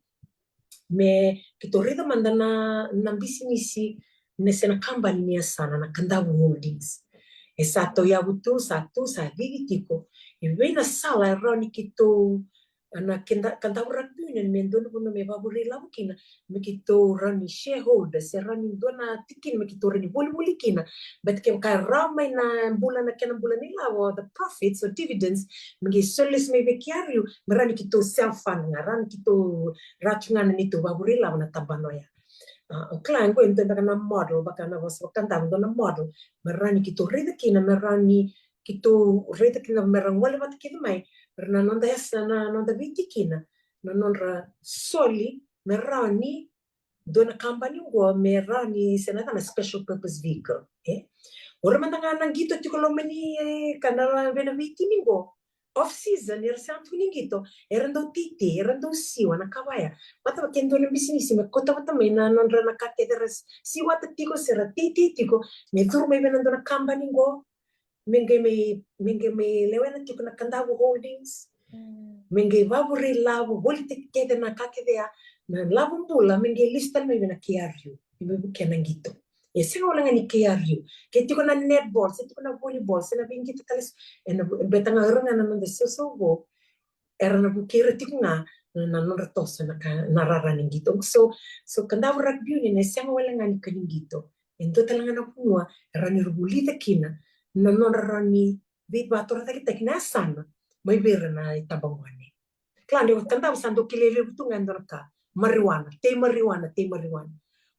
Me kito rida manda na bisinisi nesena kambani ni sana na kandabu holdings. E sato ya butu satu sa gigi tiko. Ibe na sala rani kito na kandabu raktunen me ndono puno me baburi labu kina me kito rani shareholder se rani dona tikin me kito rani boli kina but ke ka ramai na bulan na kena bulan ni lawo the profits or dividends me ki solis me be kiaru me rani kito self fund rani kito ratungan ni to baburi labu na tabano ya Klan ko ente baka na model baka na was kantang do na model merani kito reda kina merani kito reda kina merang wala bat kina mai perna nonda esa na nonda viti kina na nonra soli merani do na company go merani senata na special purpose vehicle ora mandanga nang gito tiko lo meni kana vena viti mingo off season era santo ningito erando titi erando siwa na kawaya mata kendo na business me kota mata me na non rana kate deres siwa tiko sera titi tiko me tur me venando na company go menge me lewena tiko na kandabu holdings menge vaburi labu boli tike na kake dea na labu pula menge lista me vena kiario me bukenangito Ese orang ni KRU. Keti ko na netball, seti ko na volleyball, sena bingi talis en betanga orang na nang deso go. Era na bukira ti nga na non ratosa na raraning gito. So kanda rugby ni sema wala nga ni kaningito. Ento talanga na punwa era ni rubulita kina na non rarani bit bator ta kita kina sana. May bera na itabangwane. Klande kanda usando kilele butunga ndorka. Marijuana, te marijuana.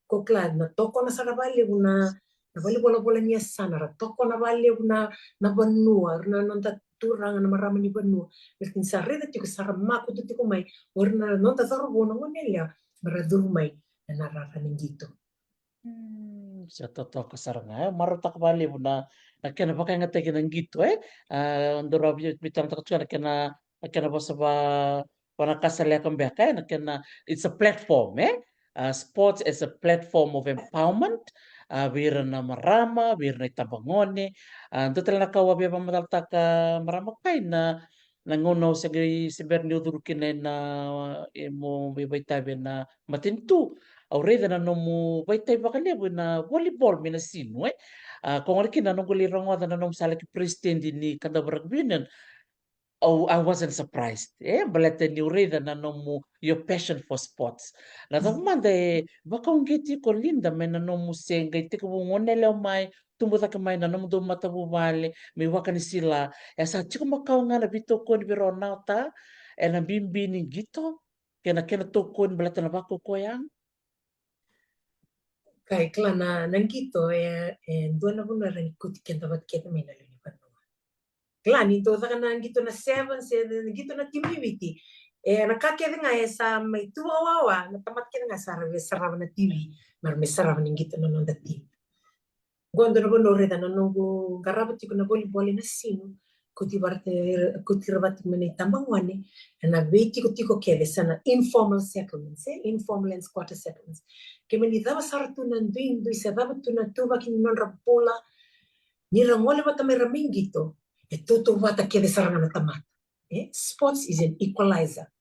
Kokla na toko na sarabali na bali bola niya sana ra toko na bali na banua na nonta turang na marama ni banua lekin sarre tiko sarama ko tiko mai orna nonta zaro bona ngonelia maradur mai na rara ningito Sa totoo kasaranga marota ka bali na kena pakai ngate kena gitu ndoro bitang tak na kena bosa wana kasalia kambeka na kena it's a platform sports as a platform of empowerment wira na marama wira na itabangone ndo tala kawa bia pamatalta ka marama kai na ngono si Bernie Udurukin na mo bibaitabe na matintu aureda na nomu baitai bakalebu na volleyball mina sinu kung aliki na nung gulirang na nung sala ki president ni kada baragbinan oh, I wasn't surprised. Balata ni ureda na nomu your passion for sports. Na manda baka ungiti ko linda may na nomu senga iti ko ngonele mai tumbuta ka mai na nomu do matabu vale may waka ni sila. Sa chiko makao nga na bito ko ni biro nauta na bimbi ni gito kena to ko ni balata na bako ko yang. kai klana nangito dona buna ran kuti kenta bat keta mina luni panua klani to saka nangito na 7 se nangito na timiviti na kake nga sa may tuwa wawa na tamat kena nga sarava na TV mar me sarava nangito na nonda TV gondo na bono reda na nongo garabati ko na volleyball na sino kuti rabati mene tambangwane na veti tiko kede sana informal settlements informal and squatter settlements ke meni dava saratu na ndu isa dava tu na tuba ki non rapola ni rangole bata me ramingito toto bata kede sarana na tamata sports is an equalizer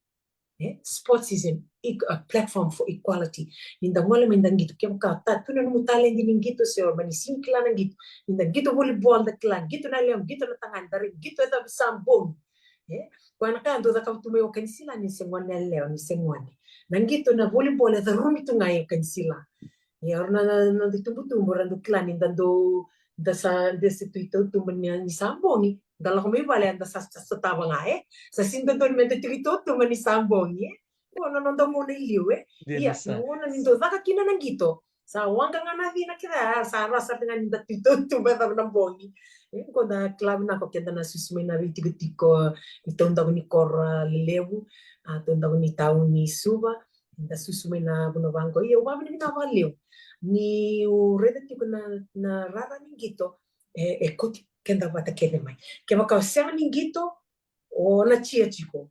sports is a platform for equality. Ninda ngole mindang gitu kem ka ta tu na mutale din gitu se urbani sinkla na gitu. Ninda gitu volleyball da klan gitu na lem gitu na tangan dari gitu eta sambong. Kwana ka ndo da ka tu me o kansila ni se ngone leo ni se ngone. Nang gitu na volleyball da rumi tu ngai kansila. Ya orna na ditumbu randu klan ninda do da sa destituito tu ni sambong dalla come vale anda sa tava nga sa sinto tormento tirito tu mani sambongi non da mona iliu iya non nindo zaka kina nangito sa wanga nga na vina kida sa rasa dengan da tito tu beta nambongi ko da club na ko kenda na susme na viti tiko itonda ni kor levu tonda ni tau ni suba da susme na buno bango iya wa ni na valeu ni o rede tiko na rara ningito koti kenda bata kede mai ke maka sema ningito o na chia chiko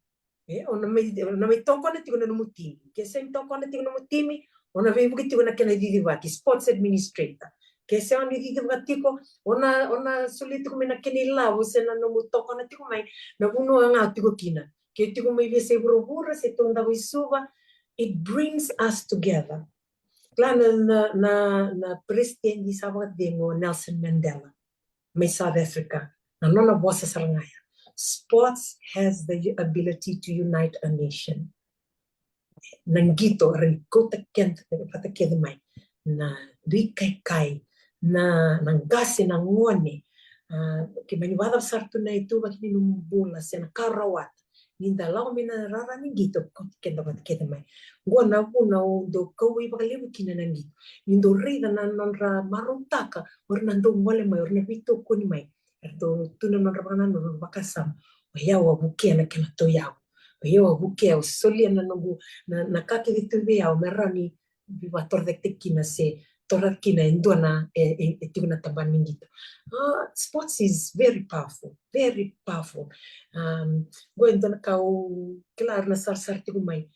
o na me toko na tiko na mutimi ke sem toko na tiko na mutimi Ona veio que tive naquela divati, sports administrator. Que se oni divati ko, ona sulit ko mina kenila, você na no mutoko na tiko mai, na uno anga tiko kina. Que tiko mai via se burubura, se tonda wisuva, it brings us together. Klana na presidente sabat dengo Nelson Mandela, mai South Africa, na nona bossa sarangaya. Sports has the ability to unite a nation. Nangito rin ko takent pataked mai na rikai na nanggasi na ngone ke maniwada sartu na itu bagi numbula sena karawat ninda lao mina rara ningito ko kenda pataked mai gona do kawi bakalibu kina nangito nindo rida na nonra maruntaka or nando ngole mai or na bito kuni mai erdo tuna nonra bana no bakasam yawa bukia na kena to yawa yo buke o solia na nogu na kake vitu be au merani viva tordek kina se torat kina endona tiguna taban mingito. Sports is very powerful. Go endona kau kelar na sar tigumai.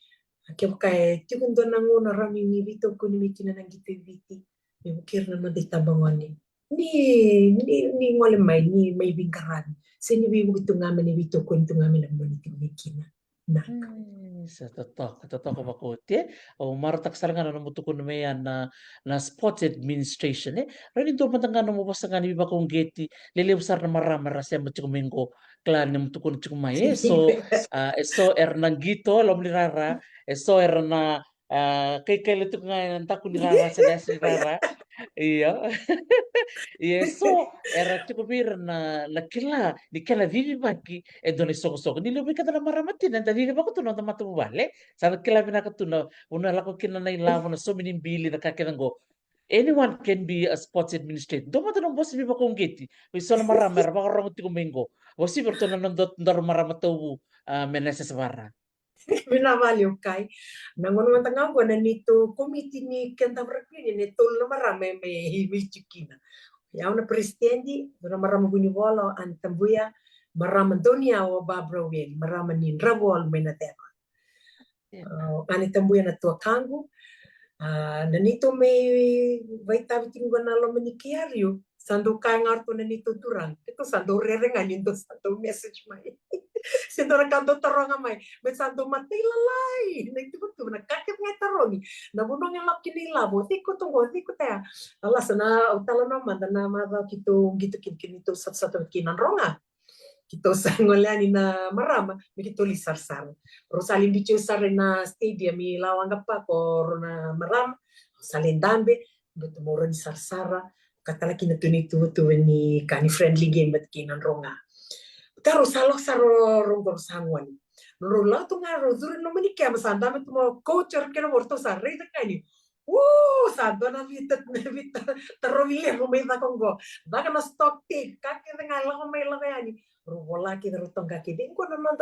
Kaya kaya tigundona ngona rami ni vito kuni mikina nangito viti. Me bukir na maditambangoni. Ni ngole mai ni mai bingkarani. Se ni bibu itu ngamen ni vito kuni tu ngamen na maniti mikina. Sa totoo makuti. O maratak saranga no mutukun meyan na sports administration Rani do matangano mo basta ni ba kung geti lelew sar na marama rasya mo chikumingo klan na mutukun chikumay so nangito lom ni rara so na kay kailan nga takun ni rara sa das ni rara iya so era chikumir na kila ni kala vivi baki doni soko ni lubi kada maramatin and dali ba ko tuno na matubale sa kila binakatuno una lako kinanay lavo na so minimbili na kakinango anyone can be a sports administrator. Doon mo boss mi ba kung giti. Wiso na maramar ba karang ti kumingo. Wasi berto na nandot ndar maramataw meneses bara. Minavalyo kay nangono man tanga ko na nito committee ni kenta brakini ni tol na marame me hiwichikina. Yaw na presidente na marama bunivolo an tambuya marama donia o Barbara Will marama ni Rawol menatema. Ani tambuya na tua kangu nanito may vaitabi tinggo na lo manikiaryo sando kaya ngarto nanito turang ito sando rerengan yun sando message mai sendo na kanto tarong mai bet sando matay lalay nagtuto na kakit nga tarongi nabunong yung laki nila bo tiko taya alas na utala naman na mada kito gitu kinito sa kinanronga kito sa ngolani na marama kito lisar-sar pero salin bicho sa na stadium ilawang pa ko na marama salin dambe beto moro ni sarsara katala kinatuni tu ni kani friendly game bet kinanronga karo salok saro rongor sangwan no la to ngaro zuri no mani kama sanda met mo coacher kena morto sa rei kani sando na vita tarovile mo may kongo baka na stock take kake nga la ko may la yani wala kita rutong kaki din ko naman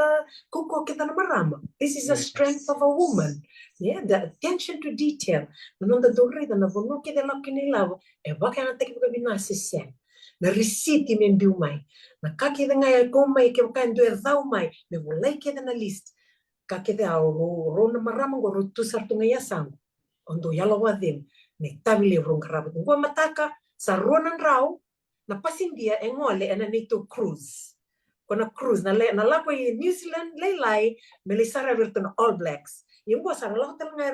kuko kita na marama. This is the strength of a woman. Yeah, the attention to detail. Nanon da dore da na vono kita la kinilavo baka na tek ko binasisen. Na risiti men biumay. Na kaki da nga ko may ke kan do daw may me wala kita na list. Kaki da ro na marama go rutu sartu nga yasang. Ondo yalo wadim ne tabile rong karabot. Go mataka sa ronan raw na pasindia engole na nito cruise. Kona cruise na lako New Zealand laylay melisara virtun All Blacks yung bosa na hotel nga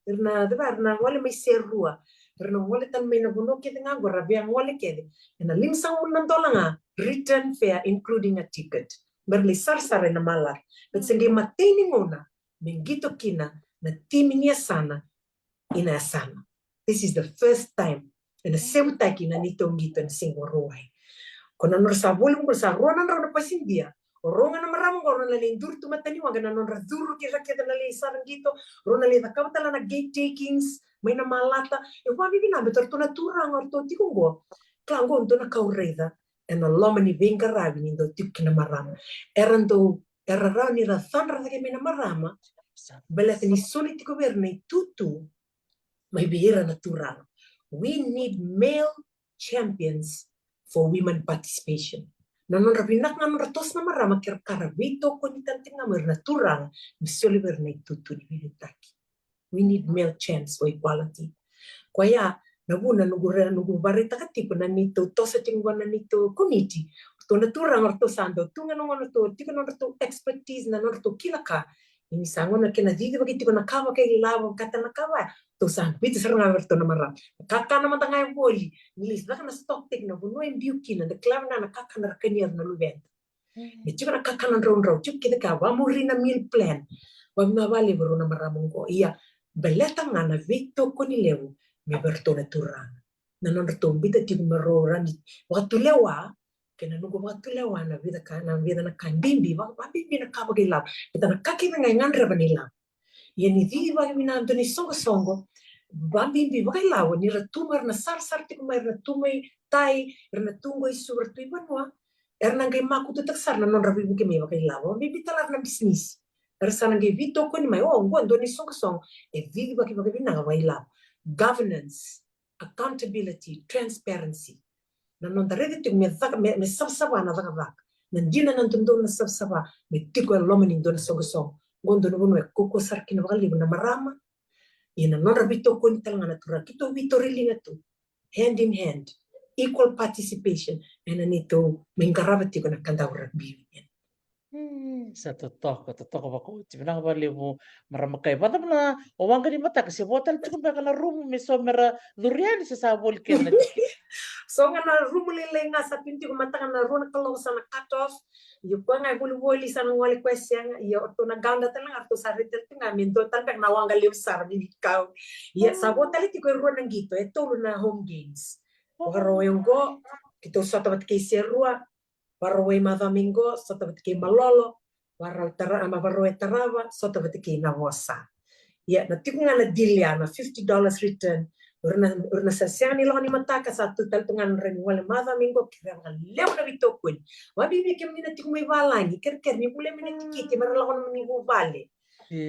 irna wala may serua irna wala tan may nabuno kede nga gorabiang wala kede na limsang unang dola nga return fare including a ticket merlisar sare na malar but sige matini muna mengito kina na timi niya sana ina sana. This is the first time na sewta kina nitong gito na singwaruay. Kung ano sa bulong ko sa ronan raw na pasindia, rongan na maramong ko na lindur tumatani wag na non razuro kira kita na sarang dito, ron na lita kawtala na gate takings, may na malata, wabi binabetor to naturang or to tikungo. Klango to na kaureda, and a lomani venga rabi nindo tik na marama. Era raw ni razan raw may na marama, belat ni sulit governe tutu, may bihira natural. We need male champions for women participation. Nanon rabinak nanon ratos na marama karavito ko ni tanting na natural misoli bernay tutu ni bilitaki. We need male chance for equality. Kwa ya nabuna nugu barita katipo na nito tosa tingwa na nito committee. To na turang orto sando tunga no to tiko no to expertise na no to kilaka. Ini sango na kena didi bagiti ko na kawa kay lawo kata na kawa. To san bit sarang averto na mara. Kaka na matanga yung boli. Nilis na kana stock take na buno yung biuki na deklar na kaka na kanyar na lubenta. Itu kan kaka na raw chuk kita ka wa muri na meal plan. Wa mabali bro na maramong ko. Iya beleta nga na Victor ko ni lewo. Me bertona turang. Nanon bita tigo marorani. Waktu lewa, kena nunggu waktu lewa na vida na kan bimbi, bimbi na kaba gila. Kita na kaki na ngan rabanila. Yani di bagi mina antoni songo. Bimbi bagi lawa ni ratumar na sar tigo mai ratumai tai, na tungo isu bertui banwa. Nangay maku tu taksar na non rabi buki me bagi lawa. Bimbi talar na bisnis. Sana ngai vito ko ni mai ngwa ndoni songo. Vivi bagi bina bagi lawa. Governance, accountability, transparency. Non darede tu me sabsaba na vak. Nandina nantundo na sabsaba me tiko lomani don sogo. Gondo no no koko sarkin vali na marama. Ina non rabito ko ni talanga natura. Kito vito rilinga tu. Hand in hand, equal participation. And anito mengarabati ko na kanda rugby. Sa totoo ako. Tibina ka bali mo maramakay. Bata mo na, uwang gani mata kasi botan tukum ba ka na room may somera durian sa sabol kin na So nga na rumulile nga sa pinti ko mata na runa kalo sa na cut off. Yung ko nga buli sa nang wali question yo to na ganda talang arto sa ritel nga min do tan na wanga liw sar ni ikaw. Ya sa botali ti ko runa ngito eto na home games. Oro yung go kito sa tabat kay serua. Barroe Madamingo, sotabatiki Malolo, Barroe Tarava, sotabatiki Nawosa. Ya, na tiku nga na dilya na $50 return. Urna sa siya nila ni mataka sa total tungan rin wala Madamingo, kira nga lew na bito kun. Wabibi kim ni na tiku may valani, kir ni mula may natikiti, marala ko naman ni bubali.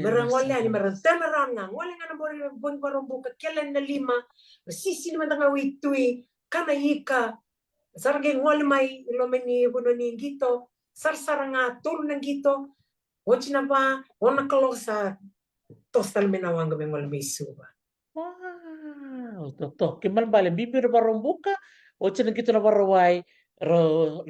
Marang wala ni marang tanaran nga, wala nga na bon barong buka, kailan na 5, sisi naman nga witui, kanayika, sarang ngol may ilomeni buno ni gito sarsaranga tur ng gito ochi na ba ona kalo sa tostal menawang gabi ngol may suba. Wow, totoo. Kimal bale bibir barong buka o chinang gito na baraway ro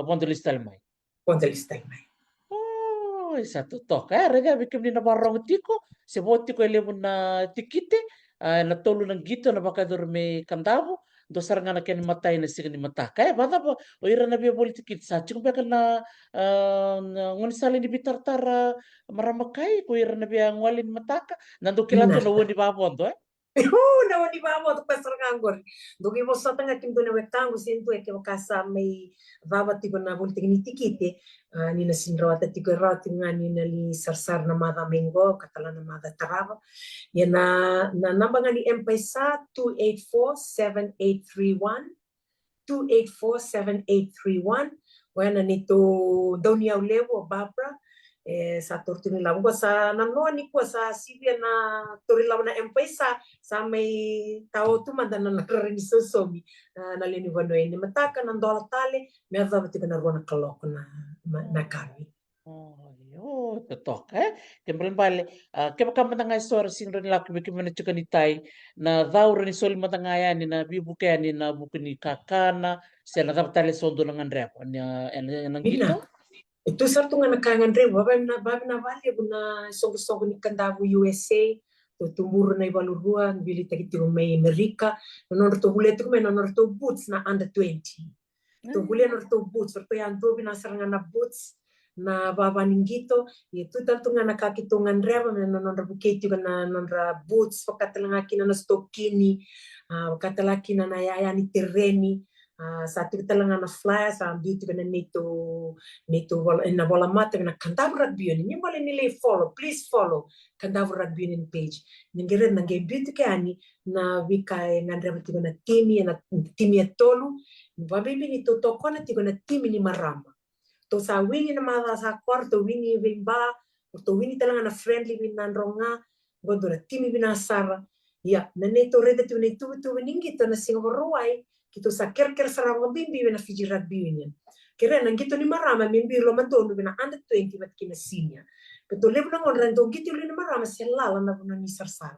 mondolistal may. Pondelistal may. Oh, isa totoo. Kaya rega bikim ni na barong tiko si boti ko elebon na tikite na tolo ng gito na baka dorme kandabo. Do saranga na ken matay na signi mata kaya bata po o ira na biya politik sa chung ba na ngun sali ni bitartara maramakay ko ira na biya ngwalin mataka nando kilato na woni babon do Na wani ba mo to pasar ngangor. Dugi mo sa tanga kim do na wetango sinto e ke wakasa may vava tigo na politik ni tikite ni na sinrota tigo roti nga ni na li sarsar na mada mengo katala na mada tarava. Ya na namba nga ni M-Pesa 284-7831 284-7831 wala nito daw niya ulewo Barbara sa tortinilaw ko sa nanoni ko sa Sibia na torilaw na M-Pesa sa may tao tumanda na nakarinig sa somi naliniwan no ni mataka ng dola tali may avati ko na ruwan kaloko na kami. Oh, totoo. Kembali bale, kaya matangay sora sing rin laki bikin mana cuka ni tai na daw rin sol matangaya ni na bibu kaya ni na buku ni kakana siya na dapat tali sondo ng repo nang gito. Itu sarto nga nakangan rin, babi na bali, na songo ni Kandavu USA, tumuro na ibaluruan, bili tagiti may Amerika, nanor to huli ito may nanor to boots na under 20. To huli nanor to boots, sarto yan to binasarangan na boots, na babaning gito, itu tanto nga nakakitungan rin, nanor buketi ko na nanor boots, pagkatalangaki na stokini, pagkatalaki na nayaya ni terreni, satu kita lang na flash dito na nito na wala mata na Kandavu Rugby Union wala nila follow, please follow Kandavu Rugby Union page nangere nangay beauty kani na wikay nandramati na timi tolu babibi nito to kona tigo na timi ni marama to sa wini na mala sa kwarto wini vimba to wini talang na friendly win nandronga gondo na timi binasara ya na nito reda tu nito winingito na singapore kito sa ker sarang bimbi na Fiji Rugby Union. Kira nang kito ni marama mimbi lo mandono na under 20 mat kina senior. Betul lebu na ngon rando gitu le na marama selala na buna ni sarsal.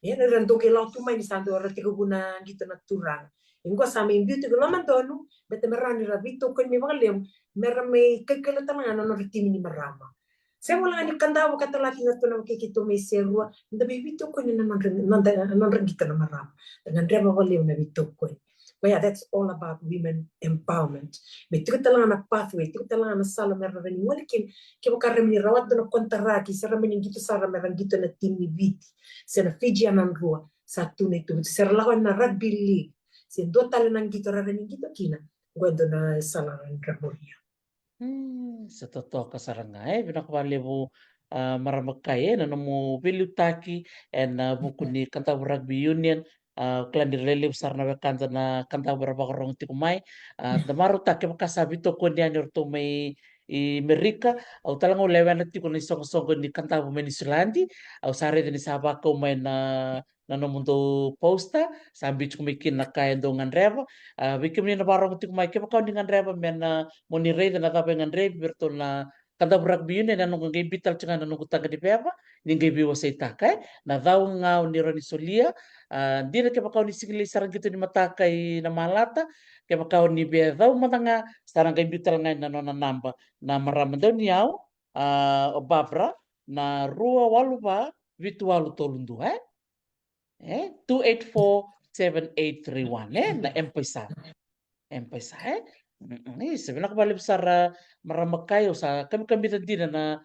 Ya na rando ke lau tu mai ni santo rati ko buna gitu na turang. Ingko sama imbiu tu lo mantonu bete merani rabito ko mi valeu merame kekele tananga no riti ni marama. Saya wala ni kanda wa kata laki na to na kikito me serua nda bibito ko ni na non rangita na marama. Dengan reba valeu na bito ko. But yeah, that's all about women empowerment. Me tuku talanga na pathway, tuku talanga na sala merna veni walikin ke bakar remini rawat dono kontaraki, sera meni gitu sara merna gitu na tim ni viti. Sena Fiji anan rua, satu na itu. Sera lawan na rugby league. Sen dua tali nang gitu rarani gitu kina. Gua na sala ramoria. Sa totoo kasaranga binakabalibu maramakai na namu bilutaki na buku ni Canterbury Rugby Union klan direlib sarna bekanta na Canterbury bakarong tikumai damaru take makasabi to ko niya nyorto may i Amerika au talang ulewan na tiko ni songo ni Canterbury Menisulandi au sare ni saba ko may na namundo posta sambi chukumikin na kaya dongan reva bikim ni na barong tikumai ke bakau dengan reva men moni rei na tape ngan rei berto na kanta rugby union na nung ngai bital cunga na nung taga di pepa ni ngai biwa sa itaka na daw nga ni rani solia di na ke pakau ni sigili sarang gitu ni matakai na malata ke pakau ni be daw matanga sarang ngai bital ngai na nona namba na maraman daw ni au o babra na rua walu ba vitu walu tolundu 2847831 na empesa sebenarnya kembali besar meramakai usaha kami tadi na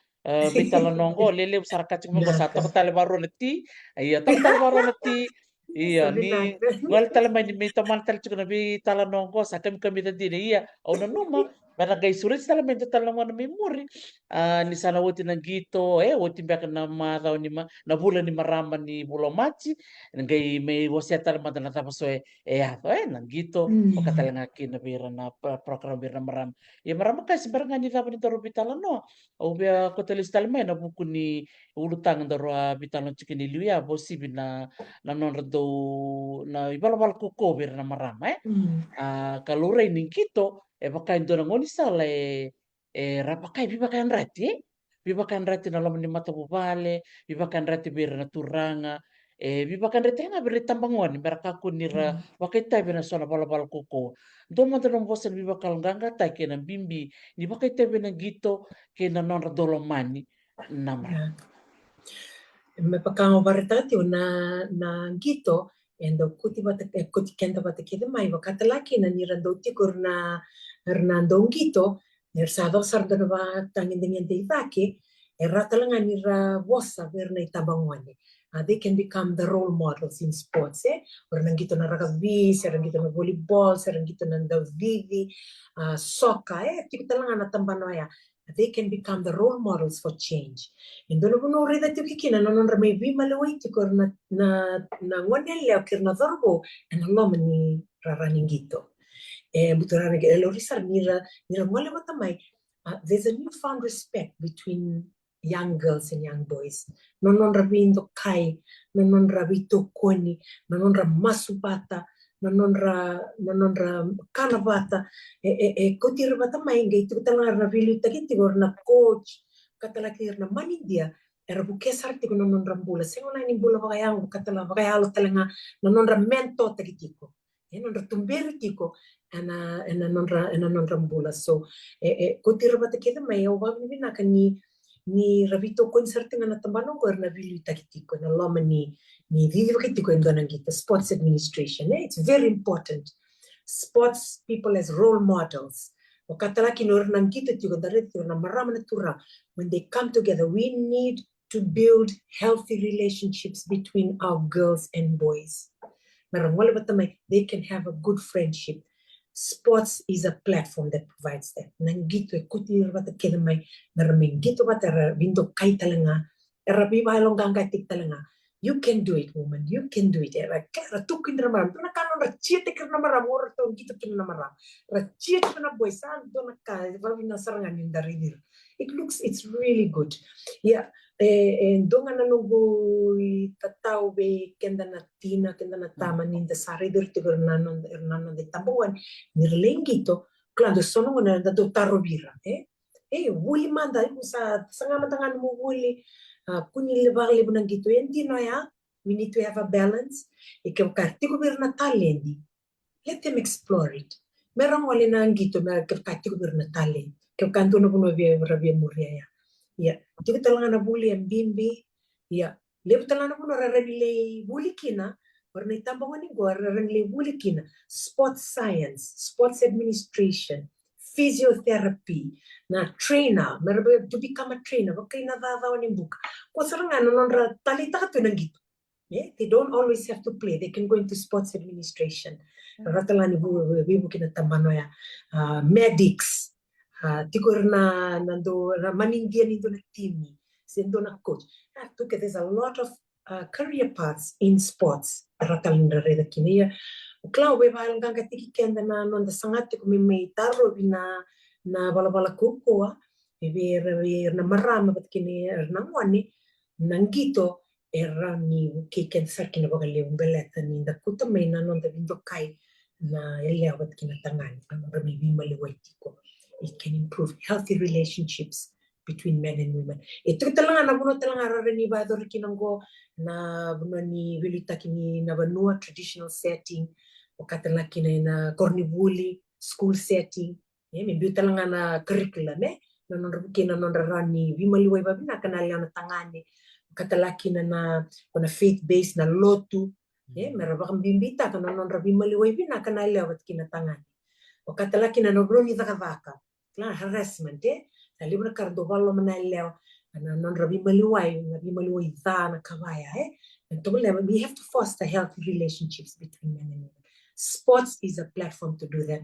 bitala nonggo lele besar kacang monggo satu ketale baru nanti iya tak ketale baru nanti iya ni ngal tala main mi taman tala cukup nabi tala nonggo sa kami tadi iya au na numa mana guys sulit tala main tala mana memori ni sana woti na gito woti mbak na ma ni ma na bulan ni marama ni bulo maci ngai me wosia tala mata na tapa soe na gito pagkatalangaki na bira na program bira na maram. Ya maram kasi barang ni dapat nito bitala no. O biya ko talis talmay na buku ni ulutang daro bitala chikin iluya bosi bina na non do na ibal kuko bira na maram kalure ning kito bakain do ngoni sala rapakai bibakan rati bibakan rati na laman ni mata bubale bibakan rati bira na turanga bibakan rati nga bira tambangon beraka kunira wakai tai bina sona bala kuko do mo tanong bosan bibakal ganga tai kena bimbi ni bakai tai bina gito kena non dolomani namra Me pakang baritati na gito endo kuti kenta bata kida mai wakata laki na nirando tikur na Hernando Gito nersado sardo ba tangin dengan deivaki errata lang nira wosa verna itabangwani. They can become the role models in sports. Orang gitu na rugby, serang gitu na volleyball, serang gitu na vivi, soccer. Kita lang na tambanoya. They can become the role models for change. Indo no no reda tu kikina no ramai bi malawai tu kor na ngonel ya kir na zorbo en lo mani raraning gitu. Buturana ke lorisar mira mole matamai. There's a newfound respect between young girls and young boys. Non rabindo kai, non rabito koni, non ramasubata, non kanabata. Kotir matamai ngai tu tala rabilu takiti na coach katalakir na manindia era bukesar tiko non rambula sengola ni bula bagayang katala bagayalo talanga non ramento takitiko non ratumberu tiko ana non rambula so kotir bata keda mai o ba ni na ni rabito concert nga na tambano ko na bilu takitiko na loma ni vivi takitiko ndona ngita sports administration it's very important sports people as role models Wakatalaki no nang kita tigo daretiro na marama na tura. When they come together, we need to build healthy relationships between our girls and boys. They can have a good friendship. Sports is a platform that provides that. Nangito e kutir bata kedamay maraming gito bata bindo kay talanga. Erabi ba long tik talanga. You can do it, woman. You can do it. Kaya tukin na maram. Tuna kanon rachiete ka na maram. Ora to kita kin na maram. Rachiete ka na boy. Saan to na ka. Wabi na sarangan yung daridir. It's really good. Yeah. Donga na nugo tatao be kenda na tina, kenda na tama ninda saridir tigur nanon de tambuan. Nirlengito. Klando sono na do tarobira. wuli manda sa sangamantangan mo wuli kunilibali mo nang gitu hindi no ya. We need to have a balance. Ikaw karti ko na talent. Let them explore it. Merong wali na ang gitu na karti ko na talent. Ikaw kanto na puno via muria ya. Ya, tiga talangan na buli ang bimbi. Ya, lebu talangan na puno rarabile buli kina. Warna itambangan ni gua rarabile buli kina. Sports science, sports administration, physiotherapy, na trainer, merabe to become a trainer, bakay na dadawan yung buka. Kung sarangan, nanonra talita ka to ng gitu. Yeah, they don't always have to play. They can go into sports administration. Ratalan ibu kinatambano ya medics. Tigur na nando manindian into na team, sendo na coach. There's a lot of career paths in sports. Ratalan na reda kiniya. Klau be bahal ganga tiki kenda na nonda sangati ko may taro na bala kuko be na marama bat kini nangwani nangito era ni kiken sarkina bagale umbeleta ni da kutamay na nonda bindokai na yalawat kinatangan ang rami maliwaitiko. It can improve healthy relationships between men and women. Ito talaga na buno talaga rarani ba do kinanggo na buno ni wilita kini na banua traditional setting o katalaki na cornibuli school setting. May beauty talaga na curriculum nanon kina non rarani maliway ba binakanalya na tangani katalaki na faith-based na lotu. Merabakang bimbita ka nanon rabi maliway binakanalya wat kinatangan. O katalaki na nobroni zakavaka. Harassment Talib na kardovalo manalya nanon rabi maliway za na kawaya And we have to foster healthy relationships between men and women. Sports is a platform to do that.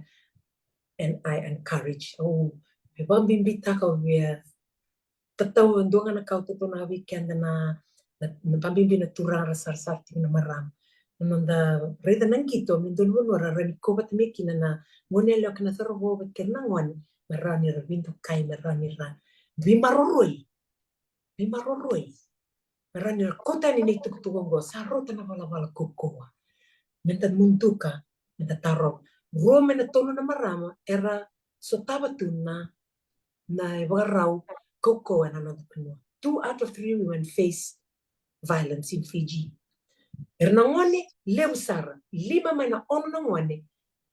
And I encourage. Ibang bimbita ka tataw ndonga na kauto na weekend na pambimbi na turang rasar-sar ting na maram. Nanda reda nangito mindon mo rarani ko bat mekina na monelo kana sarbo bat kenangwan marani rabinto kai marani ra. Bimaroroi. Marani kota ni nito kutugongo sarota na wala kokoa. Menta muntuka menta taro. Rome na tono na marama era sotabatuna na ibarau Coco and another Pinoy. 2 out of 3 women face violence in Fiji. Ernangwane, Leusara, Lima Mana Onangwane,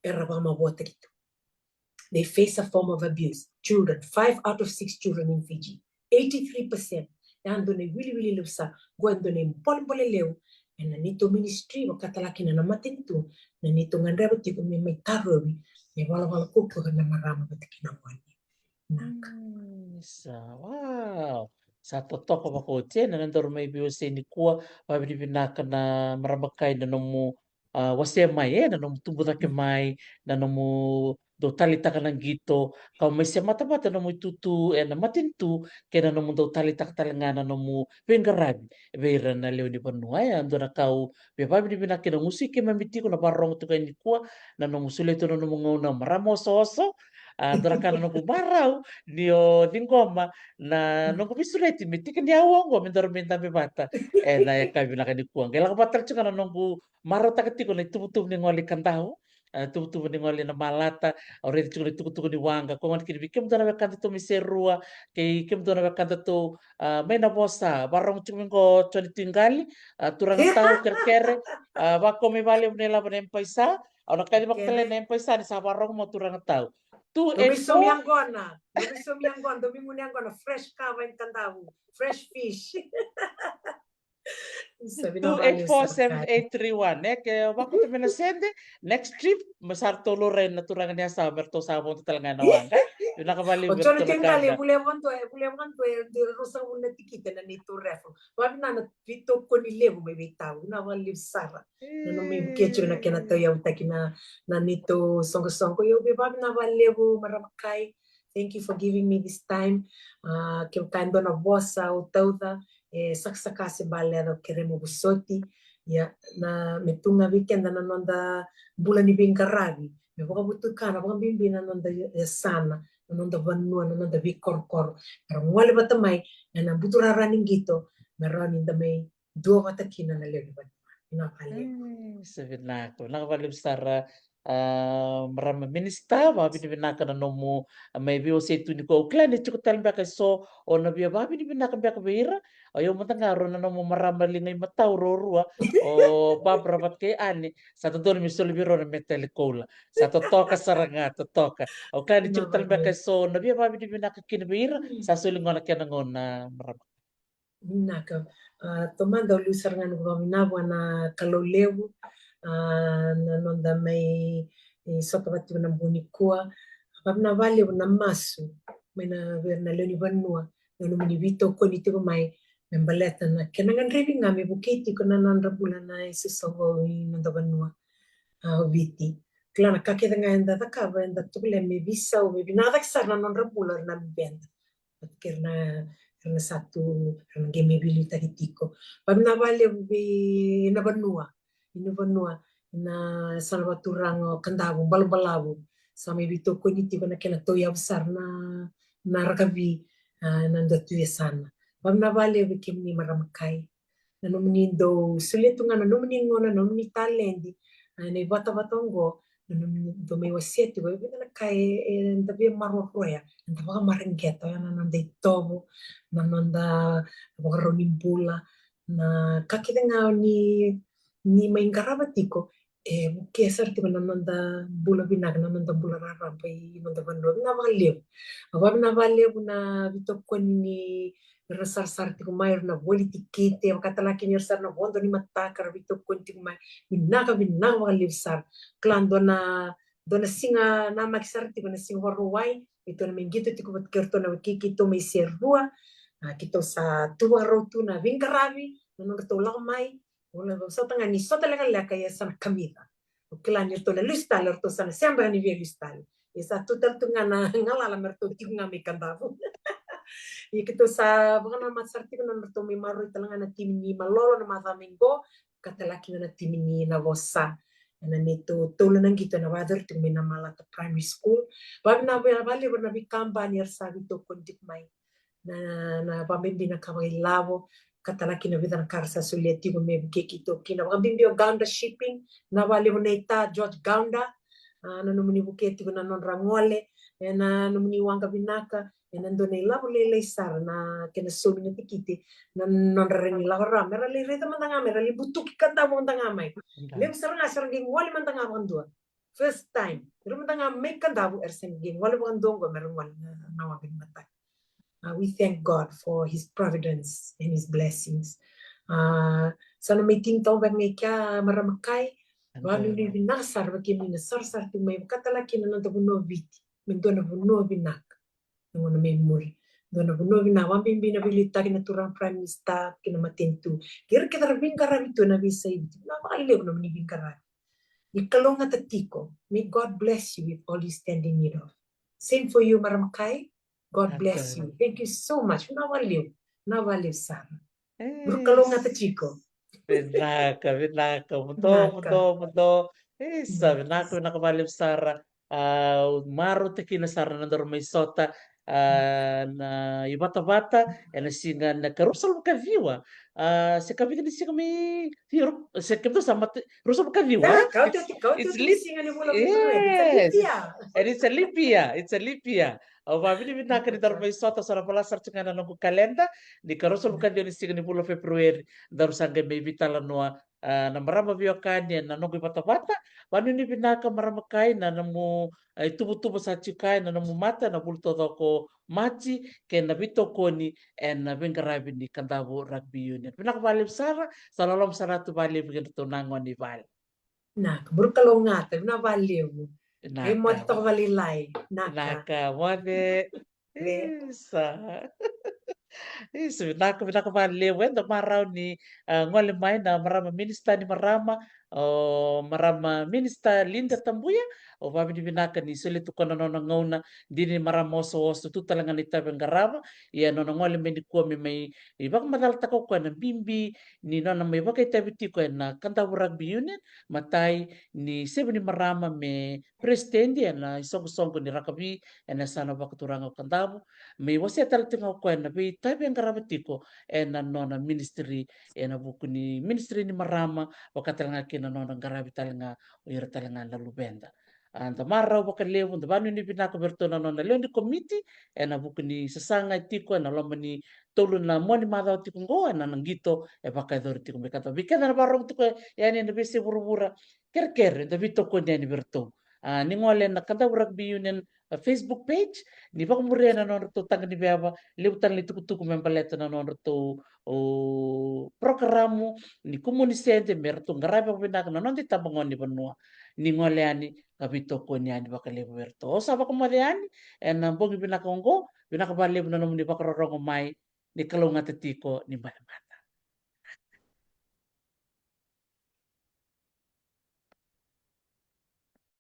Erabama Waterito. They face a form of abuse. Children, 5 out of 6 children in Fiji. 83%. Andone really Leusa, Guandone Polbole Leu, and Nanito ministry o katalaki na namatinto, Nanito Ngandrabati may tarobi, may wala Coco and Namarama Batikinawane. Wow. Sa totoo ko ako na nandor may biwase ni kuwa pabibinaka na marabakay na nomu wasemay na nomu tubuta kemay na nomu do talita ka ng gito kau may semata-mata na mo tutu na matintu kaya na nomu do talita ka talanga na nomu pengarabi beira na leo ni panuay ando na kau pabibinaka na musiki mamiti ko na parong to kay ni kuwa na nomu suleto na nomu ngona maramososo Dorakana no baraw niyo dingoma na no kumisuleti miti kan yawo ngo mendor menta be bata na kabi na kanikuang kailangan batal tsaka na nunggu maro takati ko na tubutub ni ngoli kantaho tubutub ni ngoli na malata already tsaka tubutub ni wanga ko ngan kini kem dona bekanta to miserua kay kem dona bekanta to may na bosa barong tsaka ko choni tingali turang tao kerkere bako may bali nila ba na paisa Ona kali maktale na paisa ni sa barong mo turang tao 2 and 4 Domiso miangona, domingo miangona, fresh kava in Kandavu, fresh fish. 2847831 kaya bakit kami nasende next trip masarto loren na turangan niya sa berto sa mo talaga na wanga yun nakabali Ocho berto na na tingali kanda bulewan to de rosa una tikita na nito refo wabi na pito ko ni levo may bitaw na wali sara na may kecho na kinato yaw takina na nito song yo wabi na wali levo maramakay. Thank you for giving me this time. Kaya kando na bosa utauda saksakase balero keremo busoti ya na metunga weekend na nonda bulan ni bingkarabi me boka butukana boka bimbi na nonda sana nonda vanua nonda vikor pero wale batamay na butura running gito meron inda may dua batakina na lebi ba ina kale sabi na ako nakabalib sara marama minista babi ni binaka na nomu mai bio se tu ni ko klan ni chukutal mbaka so ona bia babi ni binaka mbaka beira ayo matanga ro na nomu marama lingai matau rorua o babra bat ke ani satu don mi solo biro na metele kola satu toka saranga to toka o klan ni chukutal mbaka so na bia babi ni binaka kini beira sa solo ngona kena ngona marama Naka, tomanda lu sarangan ko minawa na kaloleu na nonda mai soto batu na buni kua na vale na masu mai na ver na leni vanua na no mini vito ko ni tiko mai membaleta na kenangan revi ngami buketi ko na nandra bulana isi sogo i nonda vanua viti klana kake da nganda da kava enda tukule me visa o me binada kisar na nandra bular na benda karena satu karena game bili tadi tiko pamna vale na vanua na salvaturang kandavu balbalavu sama bito ko ni tiko na kena toya besar na rakabi na ndatu sana pamna vale be kemni maramakai na nomnindo suletunga na nomni ngona nomni talendi na bata batongo do me waseti go na kai ndabe maroroya ndaba marengeta na nandai tobo na nanda roni bula na kakidenga ni maingaraba tiko buke sarti na nanda bula binag na nanda bula raramba i nanda bando na valeu na vitoko ni rasar sarti kumair na boli tikite makatalaki ni rasar na bondo ni matakar vitoko ni kumai binaka valeu sar klan dona singa na makisarti na singa waruwai itu na mengito tiko bat kerto na kiki to may serua kito sa tuwa rotu na vingaravi na nung to mai wala sa tanga ni so talaga la kaya sa kamita klan yo to na listal to sa sembra ni via listal isa tutal tunga na ngalala merto tiko nga may kandavu kito sa baka na masarti ko na merto may maro talanga na tim ni malolo na mathamingo katalaki na tim ni na vosa na nito tolo nang kita na water tung may namalata primary school bag na bali na bikamba ni arsabi to kontik mai na pambimbi na kamay lavo katalaki na vida na karsa suliati ko may bukeki to kina pambimbi o Gaunda shipping na wali mo na ita George Gaunda na numuni buketi ko na non rangole na numuni wanga binaka nando na lavo lele sar na kena sumi na tikiti na non rareni lavo ram mera le reta mandanga mera li butuki kanta mo mandanga mai le saranga saranging wali mandanga mandua first time pero mandanga mai kanta mo ersenging wali mandongo mera wali na wagin matay. We thank God for His providence and His blessings. Sana may tintaw ba may kya maramakai, walo ni binasar ba kim ni sar may katalaki na natabuno viti, mendo na buno binak, na may muri. Doon na buno bina, wambing binabilita kinaturang prime minister, kinamatintu. Kira kita rabing karabito na visa ibiti, na makaliw na manibing karab. Ikalong at atiko, may God bless you with all you stand in need of. Same for you, maramakai. God bless you. Thank you so much. Nawaliw sana. Berkalong at chico. Vinaka, mundo. Isa, vinaka valeu sara. Maro te kina sara na dormai sota na ibata-bata na singa na karusal ka viwa. Se ka ni singa mi hiro, se ka sama rusal ka viwa. It's and it's a leap year. It's a leap year. O babili binaka ni dormai sota sara pala sarcunga na nungku kalenda di karusal ka ni singa ni bulan Februari daru sangga may vitala noa na marama vio kanya na nungu bata-bata wanu ni binaka marama kai na namu tubu-tubu sa chikai na namu mata na bulto ko machi ke na bito ko ni na bengarabi ni kandabu rugby union binaka balib sara salalom saratu balib ganito nangon ni val na berkalong ngata na valeu ay mo to valilay naka wade isa Isso, vinaka valeu ainda marau ni ngole mai na marama minista ni marama minista Linda Tambuya o vavi ni vinaka ni sole tu kono no ngona dini marama oso tu talanga ni tabe ngarama ia no ngole me ni ko me mai i bak madal ta ko na bimbi ni no na mai bak tabe ti ko na kanta rugby union matai ni sebe ni marama me presidente na isongo ni rakabi na sana bak turanga kantabu me wasi atal tinga ko na be tabe ngarabatiko na nona ministry na buku ni ministry ni marama wakatalanga kina na non garabi talanga o ira talanga na lubenda. Anta marau baka lewu nda banu ni binaka bertona non leo ni komiti na buku ni sasanga tiko na lomba ni tolu na moni madao tiko ngoa na nangito baka dori tiko mekata bikana na barong tiko yani na bese buru-bura ker nda bito ko ni berto. Ni ngole na kanta rugby union Facebook page ni baka mure na non to tang ni beba leutan li tuku membaleta na non to o programu ni komunisente merto ngarabe ko binaka na non di tabangon ni banua ni ngole ani kabito ko ni ani baka lebu berto o sa baka male ani na bongi binaka ongo binaka ba lebu na non ni baka rorongo mai ni kalunga tetiko ni balaman.